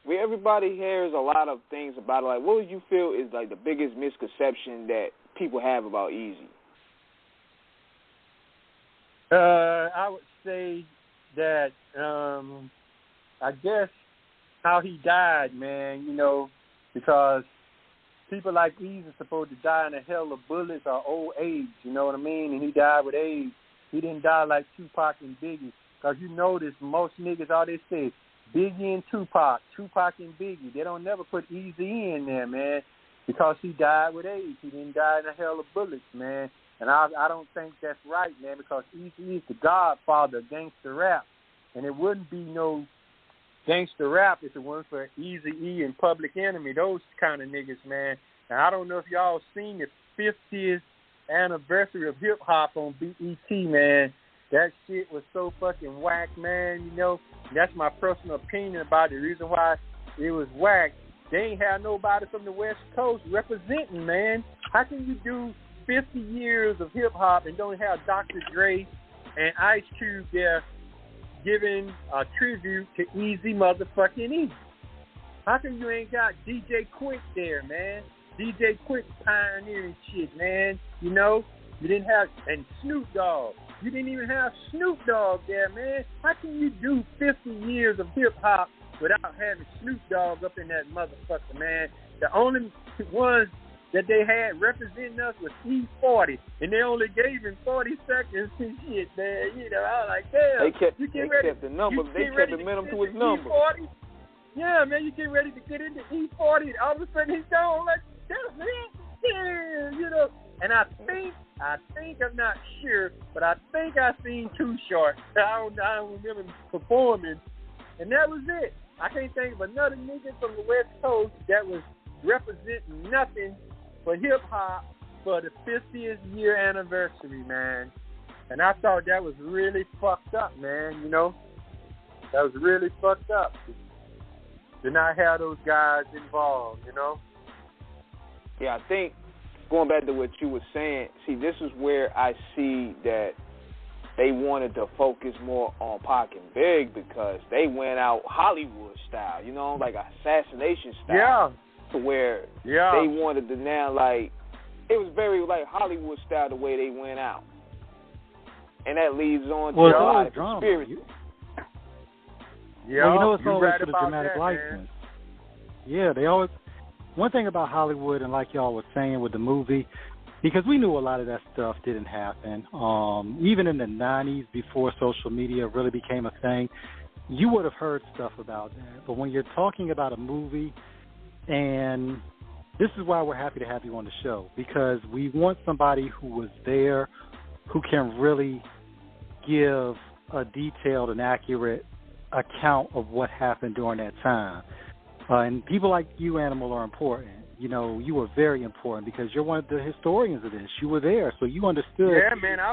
where everybody hears a lot of things about it, like, what would you feel is, like, the biggest misconception that people have about Eazy? I would say that, I guess, how he died, man, because people like Eazy are supposed to die in a hell of bullets or old age, you know what I mean? And he died with AIDS. He didn't die like Tupac and Biggie. Because this, most niggas, all they say is Biggie and Tupac and Biggie. They don't never put Eazy in there, man, because he died with AIDS. He didn't die in a hell of bullets, man. And I don't think that's right, man, because Eazy is the godfather of gangster rap. And it wouldn't be no gangster rap if it weren't for Eazy E and Public Enemy, those kind of niggas, man. And I don't know if y'all seen the 50th anniversary of hip-hop on BET, man. That shit was so fucking whack, man, That's my personal opinion about it. The reason why it was whack, they ain't have nobody from the West Coast representing, man. How can you do 50 years of hip-hop and don't have Dr. Dre and Ice Cube there giving a tribute to Eazy motherfucking E? How come you ain't got DJ Quick there, man? DJ Quick pioneering shit, man. You didn't have, and Snoop Dogg. You didn't even have Snoop Dogg there, man. How can you do 50 years of hip-hop without having Snoop Dogg up in that motherfucker, man? The only ones that they had representing us was E40, and they only gave him 40 seconds and shit, man. I was like, damn. They kept the number. They kept the minimum to his number. E40? Yeah, man, you get ready to get into E40, and all of a sudden he's gone like, damn, man. Yeah, And I think, I'm not sure, but I think I seen Too Short. I don't remember him performing, and that was it. I can't think of another nigga from the West Coast that was representing nothing for hip-hop for the 50th year anniversary, man. And I thought that was really fucked up, man, That was really fucked up to not have those guys involved, Yeah, I think, going back to what you were saying, see, this is where I see that they wanted to focus more on Pac and Big because they went out Hollywood style, like assassination style. Yeah. To where they wanted to now, like, it was very, like, Hollywood style the way they went out. and that leads on to a lot of conspiracy. Yeah, it's always for the dramatic license. Yeah, they always. One thing about Hollywood, and like y'all was saying with the movie, because we knew a lot of that stuff didn't happen. Even in the 90s, before social media really became a thing, you would have heard stuff about that. But when you're talking about a movie, and this is why we're happy to have you on the show, because we want somebody who was there, who can really give a detailed and accurate account of what happened during that time. And people like you, Animal, are important. You know, you were very important because you're one of the historians of this. You were there, so you understood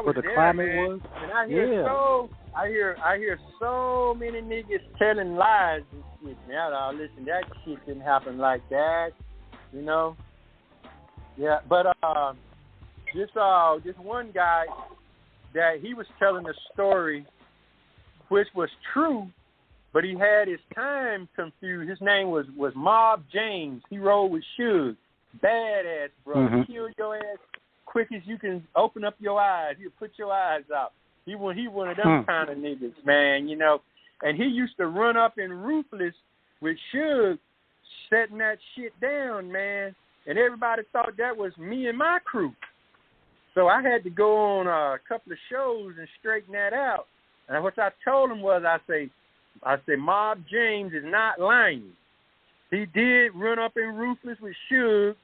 what the climate was. And I hear so many niggas telling lies and shit. Now, listen, that shit didn't happen like that. You know? Yeah, but this one guy that he was telling a story which was true, but he had his time confused. His name was Mob James. He rode with Suge. Badass, bro. Mm-hmm. Kill your ass quick as you can open up your eyes. He'll put your eyes out. He one of them kind of niggas, man, you know. And he used to run up in Ruthless with Suge, setting that shit down, man. And everybody thought that was me and my crew. So I had to go on a couple of shows and straighten that out. And what I told him was, I say, Mob James is not lying. He did run up in Ruthless with Suge,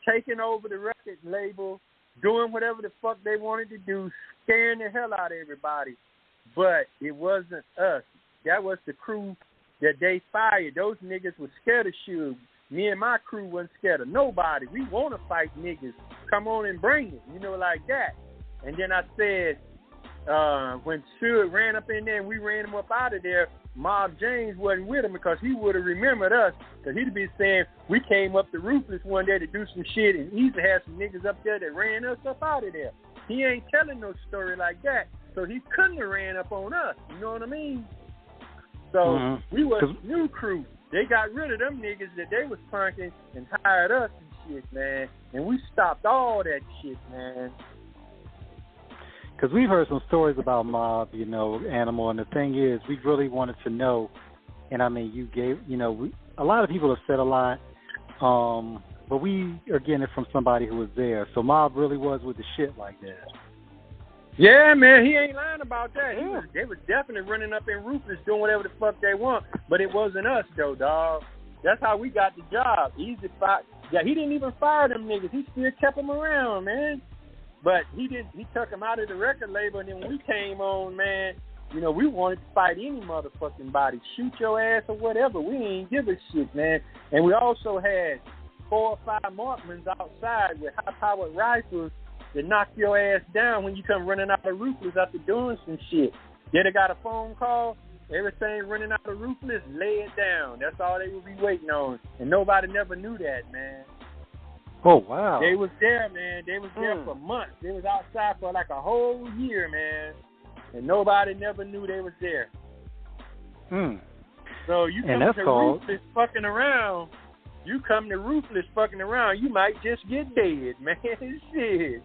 taking over the record label, doing whatever the fuck they wanted to do, scaring the hell out of everybody. But it wasn't us. That was the crew that they fired. Those niggas were scared of Suge. Me and my crew wasn't scared of nobody. We want to fight niggas. Come on and bring it, you know, like that. And then I said, when Suge ran up in there and we ran him up out of there, Mob James wasn't with him because he would have remembered us. Because he'd be saying, we came up to Ruthless one day to do some shit, and he used to have some niggas up there that ran us up out of there. He ain't telling no story like that. So he couldn't have ran up on us. You know what I mean? So we was new crew. They got rid of them niggas that they was punking and hired us and shit, man. And we stopped all that shit, man. Because we've heard some stories about Mob, you know, Animal, and the thing is, we really wanted to know, and I mean, you gave, you know, a lot of people have said a lot, but we are getting it from somebody who was there. So Mob really was with the shit like that. Yeah, man, he ain't lying about that. They was definitely running up in Ruthless doing whatever the fuck they want, but it wasn't us, though, dog. That's how we got the job. Eazy fire. Yeah, he didn't even fire them niggas. He still kept them around, man. But he took him out of the record label, and then when we came on, man, you know, we wanted to fight any motherfucking body, shoot your ass or whatever. We ain't give a shit, man. And we also had 4 or 5 marksmen outside with high-powered rifles that knock your ass down when you come running out of Ruthless after doing some shit. Then they got a phone call, everything running out of Ruthless, lay it down. That's all they would be waiting on. And nobody never knew that, man. Oh, wow. They was there, man. They was there for months. They was outside for like a whole year, man. And nobody never knew they was there. So you come to Ruthless fucking around, you might just get dead, man. Shit.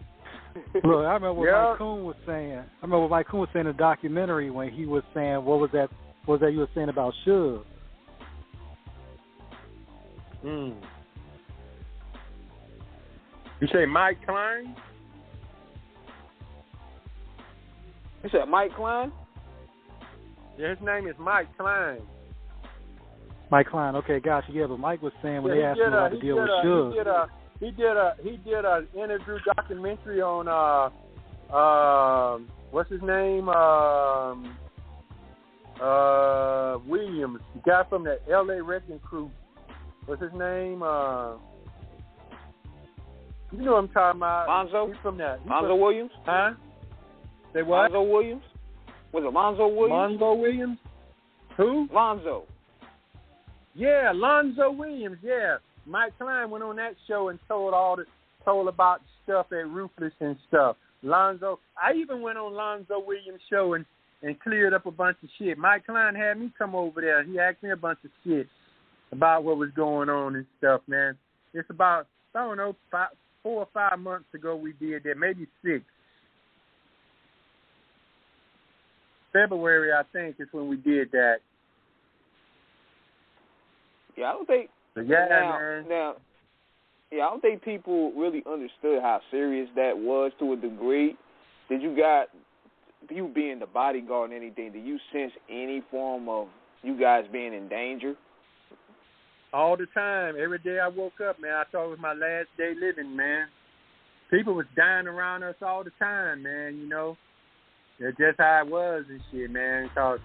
Look, I remember what Mike Coon was saying. In the documentary when he was saying, what was that you were saying about Suge? You say Mike Klein? You said Mike Klein? Yeah, his name is Mike Klein. Mike Klein, okay, gotcha. Yeah, but Mike was saying when they asked him about to deal with Suge. He did a interview documentary on what's his name? Williams, the guy from the LA Wrecking Crew. What's his name? You know what I'm talking about? Lonzo? He's from that. Lonzo Williams? Huh? Say what? Lonzo Williams? Was it Lonzo Williams? Lonzo Williams? Who? Lonzo. Yeah, Lonzo Williams, yeah. Mike Klein went on that show and told about stuff at Ruthless and stuff. Lonzo, I even went on Lonzo Williams' show and cleared up a bunch of shit. Mike Klein had me come over there. He asked me a bunch of shit about what was going on and stuff, man. It's about, I don't know, 4 or 5 months ago we did that, maybe 6. February, I think, is when we did that. Yeah, I don't think. Man. Now, I don't think people really understood how serious that was to a degree. Did you being the bodyguard and anything, did you sense any form of you guys being in danger? All the time. Every day I woke up, man, I thought it was my last day living, man. People was dying around us all the time, man, you know. That's just how it was and shit, man. Because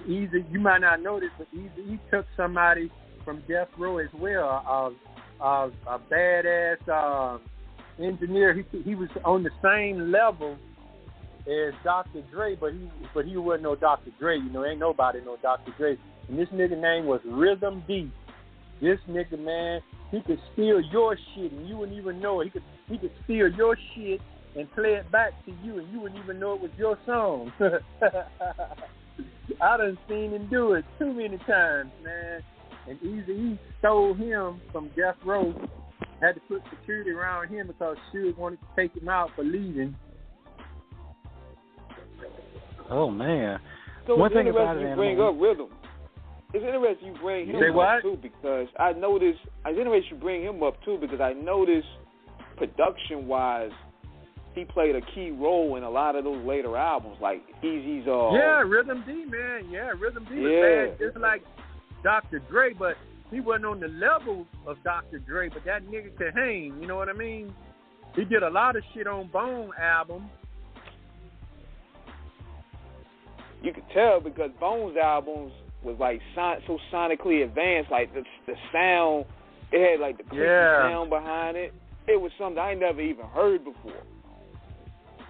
Eazy, you might not know this, but Eazy E took somebody from death row as well, a badass engineer. He was on the same level as Dr. Dre, but he wasn't no Dr. Dre. You know, ain't nobody no Dr. Dre. And this nigga name was Rhythm D. This nigga, man, he could steal your shit and you wouldn't even know it. He could steal your shit and play it back to you and you wouldn't even know it was your song. I done seen him do it too many times, man. And Eazy E stole him from death row. Had to put security around him because Suge wanted to take him out for leaving. Oh, man. So One thing about it, you bring up Rhythm. It's interesting you bring him up, too, because I noticed, it's interesting you bring him up, too, because I noticed production-wise, he played a key role in a lot of those later albums, like Eazy's... Yeah, Rhythm D, man. Yeah, Rhythm D was bad, just like Dr. Dre, but he wasn't on the level of Dr. Dre, but that nigga could hang, you know what I mean? He did a lot of shit on Bone album. You could tell because Bone's albums was like so sonically advanced, like the sound, it had like the creepy sound behind it. It was something I never even heard before.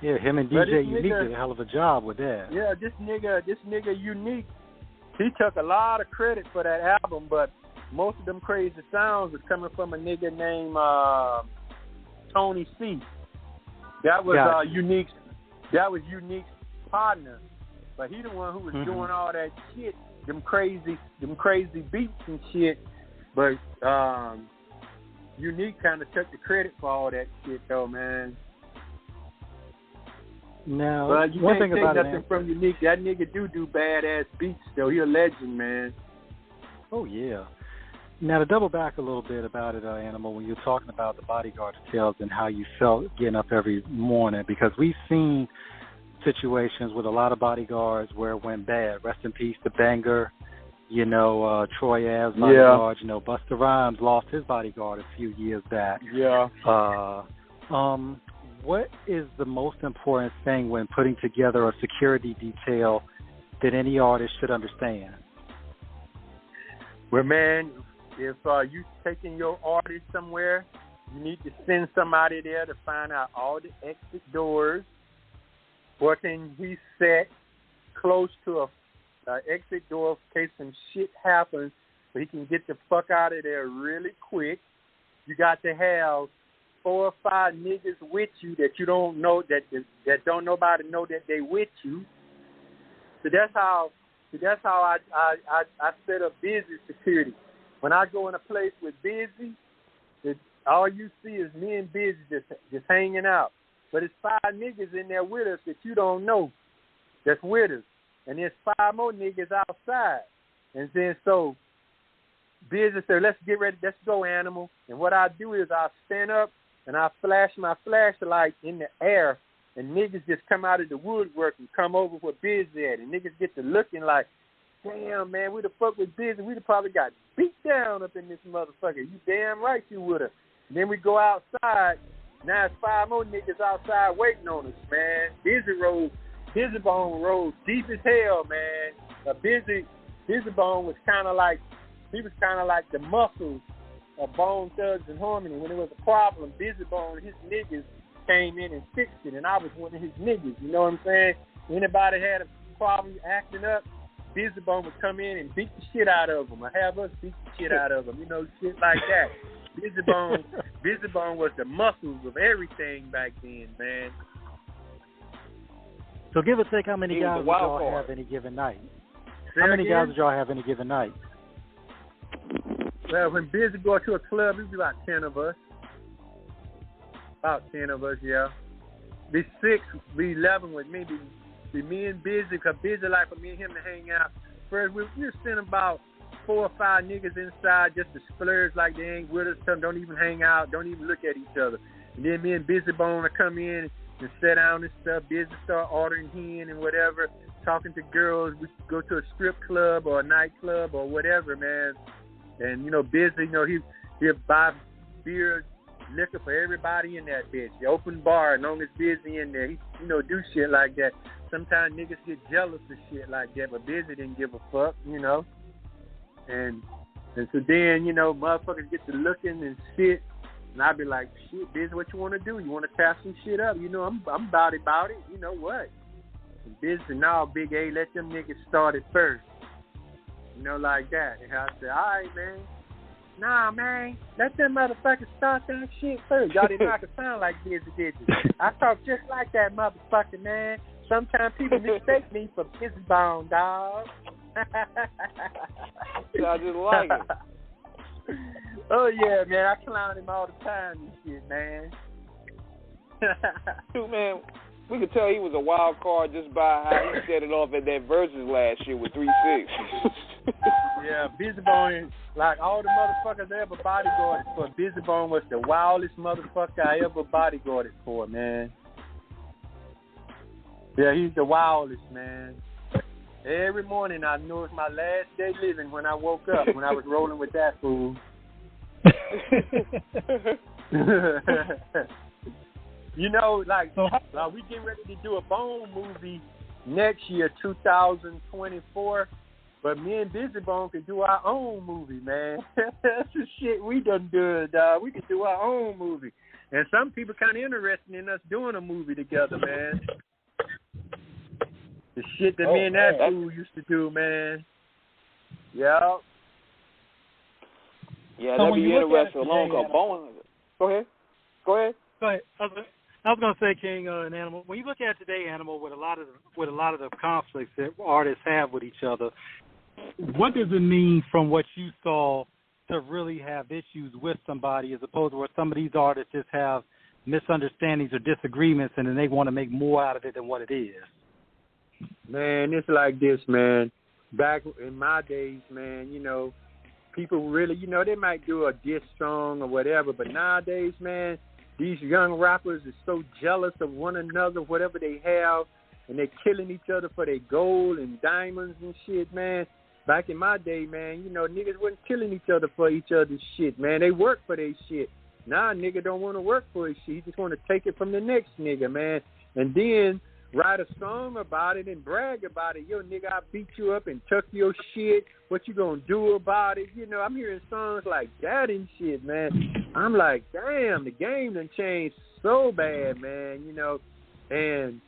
Yeah, him and DJ Unique did a hell of a job with that. Yeah, this nigga Unique, he took a lot of credit for that album, but most of them crazy sounds was coming from a nigga named Tony C. That was Unique's. That was Unique's partner, but he the one who was doing all that shit, them crazy beats and shit. But Unique kind of took the credit for all that shit, though, man. Now, you one can't thing about nothing from Unique. That nigga do badass beats, though. He a legend, man. Oh, yeah. Now, to double back a little bit about it, Animal, when you're talking about the bodyguard details and how you felt getting up every morning, because we've seen situations with a lot of bodyguards where it went bad. Rest in peace to Banger, Troy Ave's bodyguard. Busta Rhymes lost his bodyguard a few years back. Yeah. What is the most important thing when putting together a security detail that any artist should understand? Well, man, if you taking your artist somewhere, you need to send somebody there to find out all the exit doors. What can he set close to a exit door in case some shit happens so he can get the fuck out of there really quick. You got to have 4 or 5 niggas with you that you don't know, that don't nobody know that they with you. So that's how I set up Busy security. When I go in a place with Busy, all you see is me and Busy just hanging out. But it's 5 niggas in there with us that you don't know that's with us. And there's 5 more niggas outside. And then so Busy said, let's get ready, let's go, Animal. And what I do is I stand up and I flash my flashlight in the air, and niggas just come out of the woodwork and come over where Busy at. And niggas get to looking like, damn, man, we the fuck with Busy. We'd have probably got beat down up in this motherfucker. You damn right you would have. Then we go outside. Now it's 5 more niggas outside waiting on us, man. Busy Bone rode deep as hell, man. Busy Bone was kind of like the muscles of Bone Thugs and Harmony. When there was a problem, Busy Bone and his niggas came in and fixed it, and I was one of his niggas. You know what I'm saying? Anybody had a problem acting up, Busy Bone would come in and beat the shit out of them, or have us beat the shit out of them. Shit like that. Busy Bone was the muscles of everything back then, man. So give or take, how many guys would y'all have any given night? How many guys would y'all have any given night? Well, when Busy go to a club, it'd be about 10 of us. About 10 of us, yeah. Be 6, be 11 with me, be See, me and Busy, because Busy like for me and him to hang out. First, we were sending about 4 or 5 niggas inside just to splurge like they ain't with us, don't even hang out, don't even look at each other. And then me and Busy Bone will come in and sit down and stuff. Busy start ordering hen and whatever, talking to girls. We go to a strip club or a nightclub or whatever, man. And, you know, Busy, you know, he'll buy beer, liquor for everybody in that bitch. The open bar, as long as Busy in there, he, you know, do shit like that. Sometimes niggas get jealous of shit like that, but Busy didn't give a fuck, you know. And so then, you know, motherfuckers get to looking and shit, and I be like, shit, Busy, what you want to do? You want to tap some shit up? You know, I'm about it. You know what? And Busy, now, Big A, let them niggas start it first. You know, like that. And I said, all right, man. Nah, man, let them motherfuckers start that shit first. Y'all didn't know I could sound like Busy, did you? I talk just like that motherfucker, man. Sometimes people mistake me for Busy Bone, dog. I just like it. Oh, yeah, man, I clown him all the time and shit, man. Dude, man, we could tell he was a wild card just by how he set it off at that Versus last year with 3-6. Yeah, Busy Bone, like all the motherfuckers I ever bodyguarded for, Busy Bone was the wildest motherfucker I ever bodyguarded for, man. Yeah, he's the wildest, man. Every morning I knew it was my last day living when I woke up, when I was rolling with that fool. You know, like we getting ready to do a Bone movie next year, 2024. But me and Busy Bone could do our own movie, man. That's the shit we done did, dog. We could do our own movie. And some people kind of interested in us doing a movie together, man. The shit that me and that fool used to do, man. Yeah. Yeah, that'd be interesting. Along with Bone. Go ahead. I was gonna say, King and Animal. When you look at today, Animal, with a lot of the conflicts that artists have with each other, what does it mean from what you saw to really have issues with somebody, as opposed to where some of these artists just have misunderstandings or disagreements, and then they want to make more out of it than what it is? Man, it's like this, man. Back in my days, man, you know, people really, you know, they might do a diss song or whatever, but nowadays, man, these young rappers are so jealous of one another, whatever they have, and they're killing each other for their gold and diamonds and shit, man. Back in my day, man, you know, niggas wasn't killing each other for each other's shit, man. They work for their shit. Now a nigga don't want to work for his shit. He just want to take it from the next nigga, man. And then write a song about it and brag about it. Yo, nigga, I beat you up and took your shit. What you gonna do about it? You know, I'm hearing songs like that and shit, man. I'm like, damn, the game done changed so bad, man, you know. And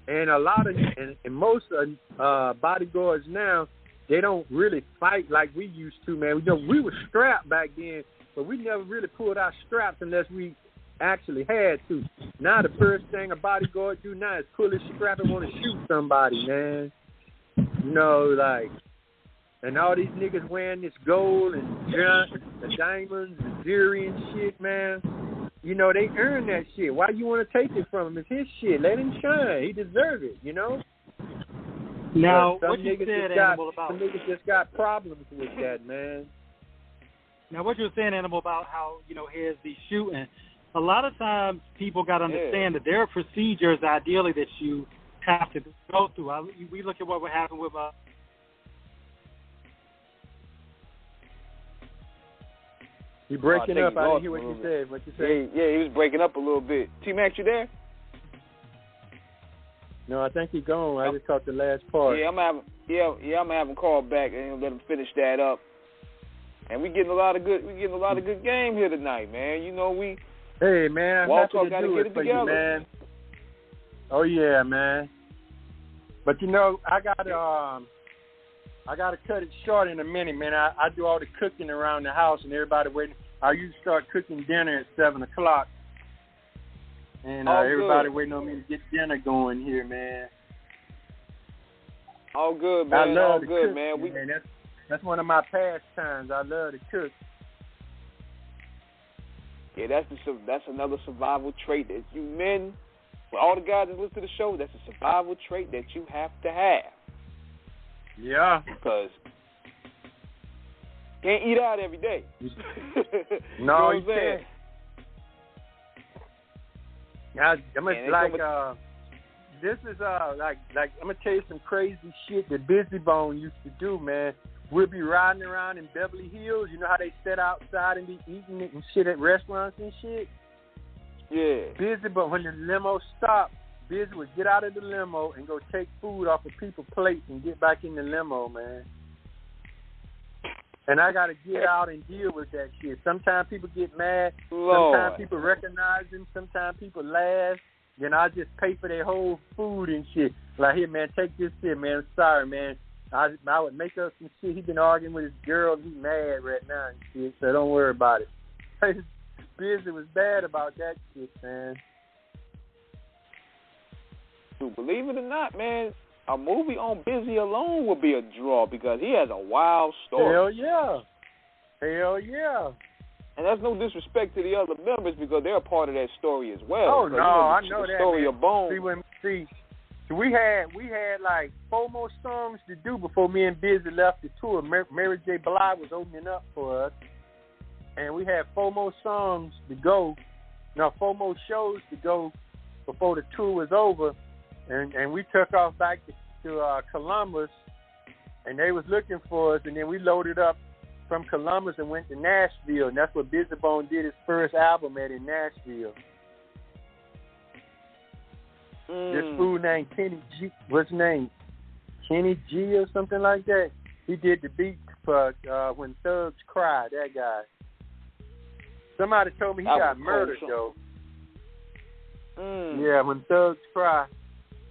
a lot of, and most bodyguards now, they don't really fight like we used to, man. You know, we were strapped back then, but we never really pulled our straps unless we actually had to. Now the first thing a bodyguard do now is pull his strap and want to shoot somebody, man. You know, like, and all these niggas wearing this gold and the diamonds, the jewelry and shit, man. You know, they earn that shit. Why you want to take it from him? It's his shit. Let him shine. He deserve it, you know? Now, what you said, Animal, about... Some niggas just got problems with that, man. Now, what you were saying, Animal, about how, you know, here's the shooting, a lot of times people got to understand that there are procedures, ideally, that you have to go through. We look at what would happen with... You breaking up. I didn't hear what you said. What you said? Yeah, he was breaking up a little bit. T-Mac, you there? No, I think he's gone. I just caught the last part. Yeah, I'm gonna have him call back and let him finish that up. And we getting a lot of good game here tonight, man. You know we. Hey man, I'm happy to do it for you, man. Oh yeah, man. But you know, I gotta cut it short in a minute, man. I do all the cooking around the house and everybody waiting. I usually start cooking dinner at 7:00. And everybody waiting on me to get dinner going here, man. All good, man. I love all to good, cook, man. That's one of my pastimes. I love to cook. Yeah, that's another survival trait that you men For all the guys that listen to the show, that's a survival trait that you have to have. Yeah. Because you can't eat out every day. No, you can't. This is like I'm gonna tell you some crazy shit that Busy Bone used to do, man. We'll be riding around in Beverly Hills. You know how they sit outside and be eating it and shit at restaurants and shit? Yeah. Busy, but when the limo stopped, Busy would get out of the limo and go take food off of people's plates and get back in the limo, man. And I got to get out and deal with that shit. Sometimes people get mad. Lord. Sometimes people recognize him. Sometimes people laugh. Then I just pay for their whole food and shit. Like, here, man, take this shit, man. I'm sorry, man. I would make up some shit. He been arguing with his girl, and he mad right now and shit, so don't worry about it. Busy was bad about that shit, man. Dude, believe it or not, man, a movie on Busy alone would be a draw because he has a wild story. Hell yeah. Hell yeah. And that's no disrespect to the other members because they're a part of that story as well. Oh, no, I know the that, story man. of Bone. See, we had like 4 more songs to do before me and Busy left the tour. Mary J. Blige was opening up for us. And we had 4 more songs to go. 4 more shows to go before the tour was over. And we took off back to Columbus. And they was looking for us. And then we loaded up from Columbus and went to Nashville. And that's where Busy Bone did his first album at in Nashville. This fool named Kenny G. What's his name? Kenny G or something like that. He did the beat for When Thugs Cry, that guy. Somebody told me he got murdered, though. Yeah, When Thugs Cry.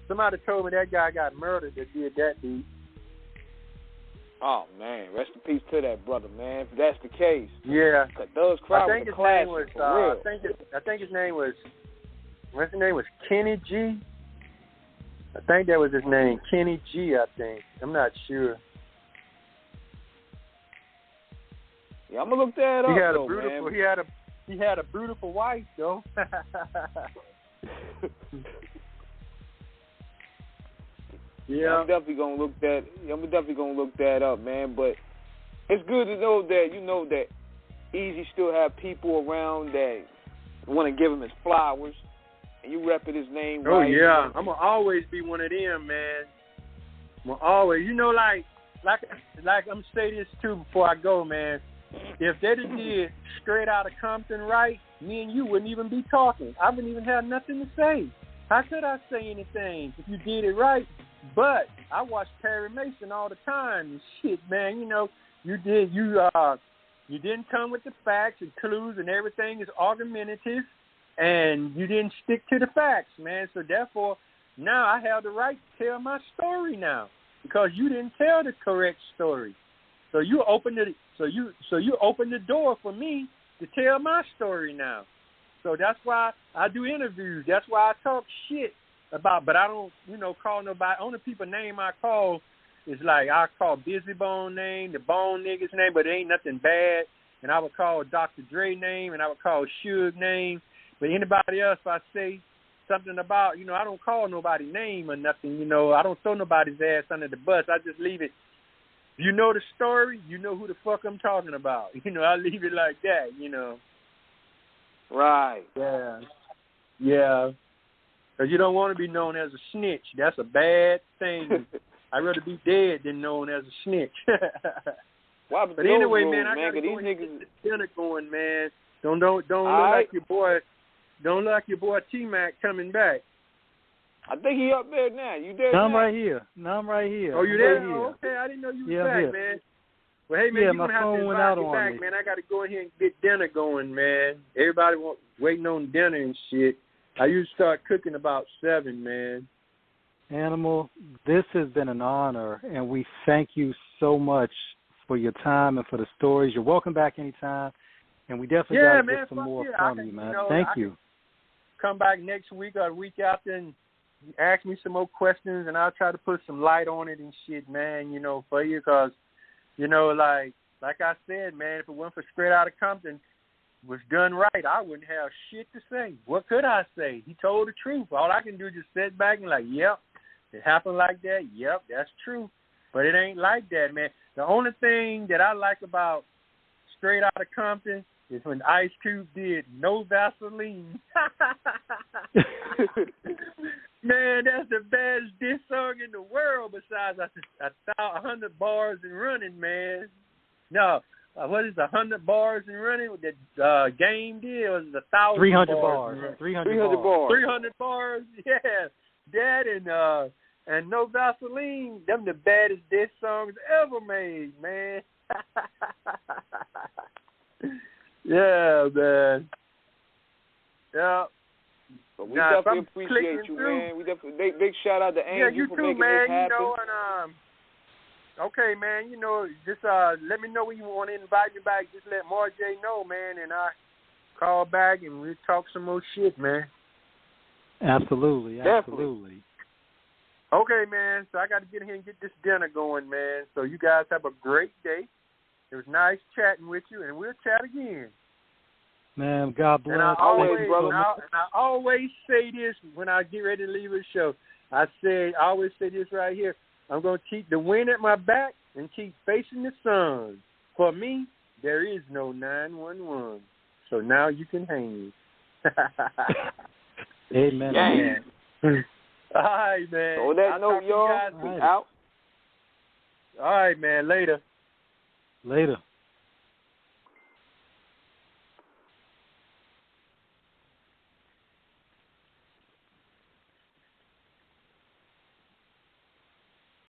Somebody told me that guy got murdered that did that beat. Oh, man. Rest in peace to that brother, man, if that's the case. Yeah. Because Thugs Cry was a classic, for real. I think his name was, what's his name was Kenny G? I think that was his name. Kenny G, I think. I'm not sure. Yeah, I'm going to look that up, man. He had a beautiful wife, though. Yeah. I'm definitely gonna look that up, man. But it's good to know that that Eazy still have people around that want to give him his flowers, and you repping his name. Oh right. yeah, I'm gonna always be one of them, man. I'm gonna always, like I'm gonna say this too before I go, man. If they did Straight Outta Compton right, me and you wouldn't even be talking. I wouldn't even have nothing to say. How could I say anything if you did it right? But I watch Perry Mason all the time and shit, man. You didn't come with the facts and clues and everything is argumentative, and you didn't stick to the facts, man. So therefore, now I have the right to tell my story now because you didn't tell the correct story. So you opened the door for me to tell my story now. So that's why I do interviews. That's why I talk shit about, but I don't, call nobody. Only people name I call is like I call Busy Bone name, the Bone niggas name, but it ain't nothing bad. And I would call Dr. Dre name, and I would call Suge name. But anybody else, if I say something about, I don't call nobody name or nothing. I don't throw nobody's ass under the bus. I just leave it. If you know the story, you know who the fuck I'm talking about. I leave it like that. Right. Yeah. Yeah. Because you don't want to be known as a snitch. That's a bad thing. I'd rather be dead than known as a snitch. But anyway, man, I got to go and get the dinner going, man. Don't look like your boy. Don't look like your boy T-Mac coming back. I think he up there now. You there? I'm right here. Oh, you there? Oh, okay. I didn't know you was back, man. Well, hey, man, you're going to have to invite me back, man. I got to go in here and get dinner going, man. Everybody waiting on dinner and shit. I usually start cooking about 7, man. Animal, this has been an honor, and we thank you so much for your time and for the stories. You're welcome back anytime, and we definitely got to get some more from you, man. Thank you. Come back next week or the week after and ask me some more questions, and I'll try to put some light on it and shit, man, for you, because, like I said, man, if it weren't for Straight Outta Compton, was done right, I wouldn't have shit to say. What could I say? He told the truth. All I can do is just sit back and like, yep, it happened like that. Yep, that's true. But it ain't like that, man. The only thing that I like about Straight Outta Compton is when Ice Cube did No Vaseline. Man, that's the best diss song in the world besides 100 bars and running, man. No, what is 100 bars and running? What the Game did? Was it 1,000 300 bars? 300 bars. 300 bars, yeah. That and No Vaseline, them the baddest diss songs ever made, man. Yeah, man. Yeah. But we definitely appreciate you, man. We definitely big shout out to Andrew for making this happen. You know, and okay, man. You know, just let me know when you want to invite me back. Just let Marjay know, man, and I call back and we'll talk some more shit, man. Absolutely. Okay, man. So I got to get in here and get this dinner going, man. So you guys have a great day. It was nice chatting with you, and we'll chat again. Man, God bless. And I always say this when I get ready to leave the show. I always say this right here. I'm going to keep the wind at my back and keep facing the sun. For me, there is no 911. So now you can hang. Amen. All right, man. On that note, y'all, we out. All right, man. Later.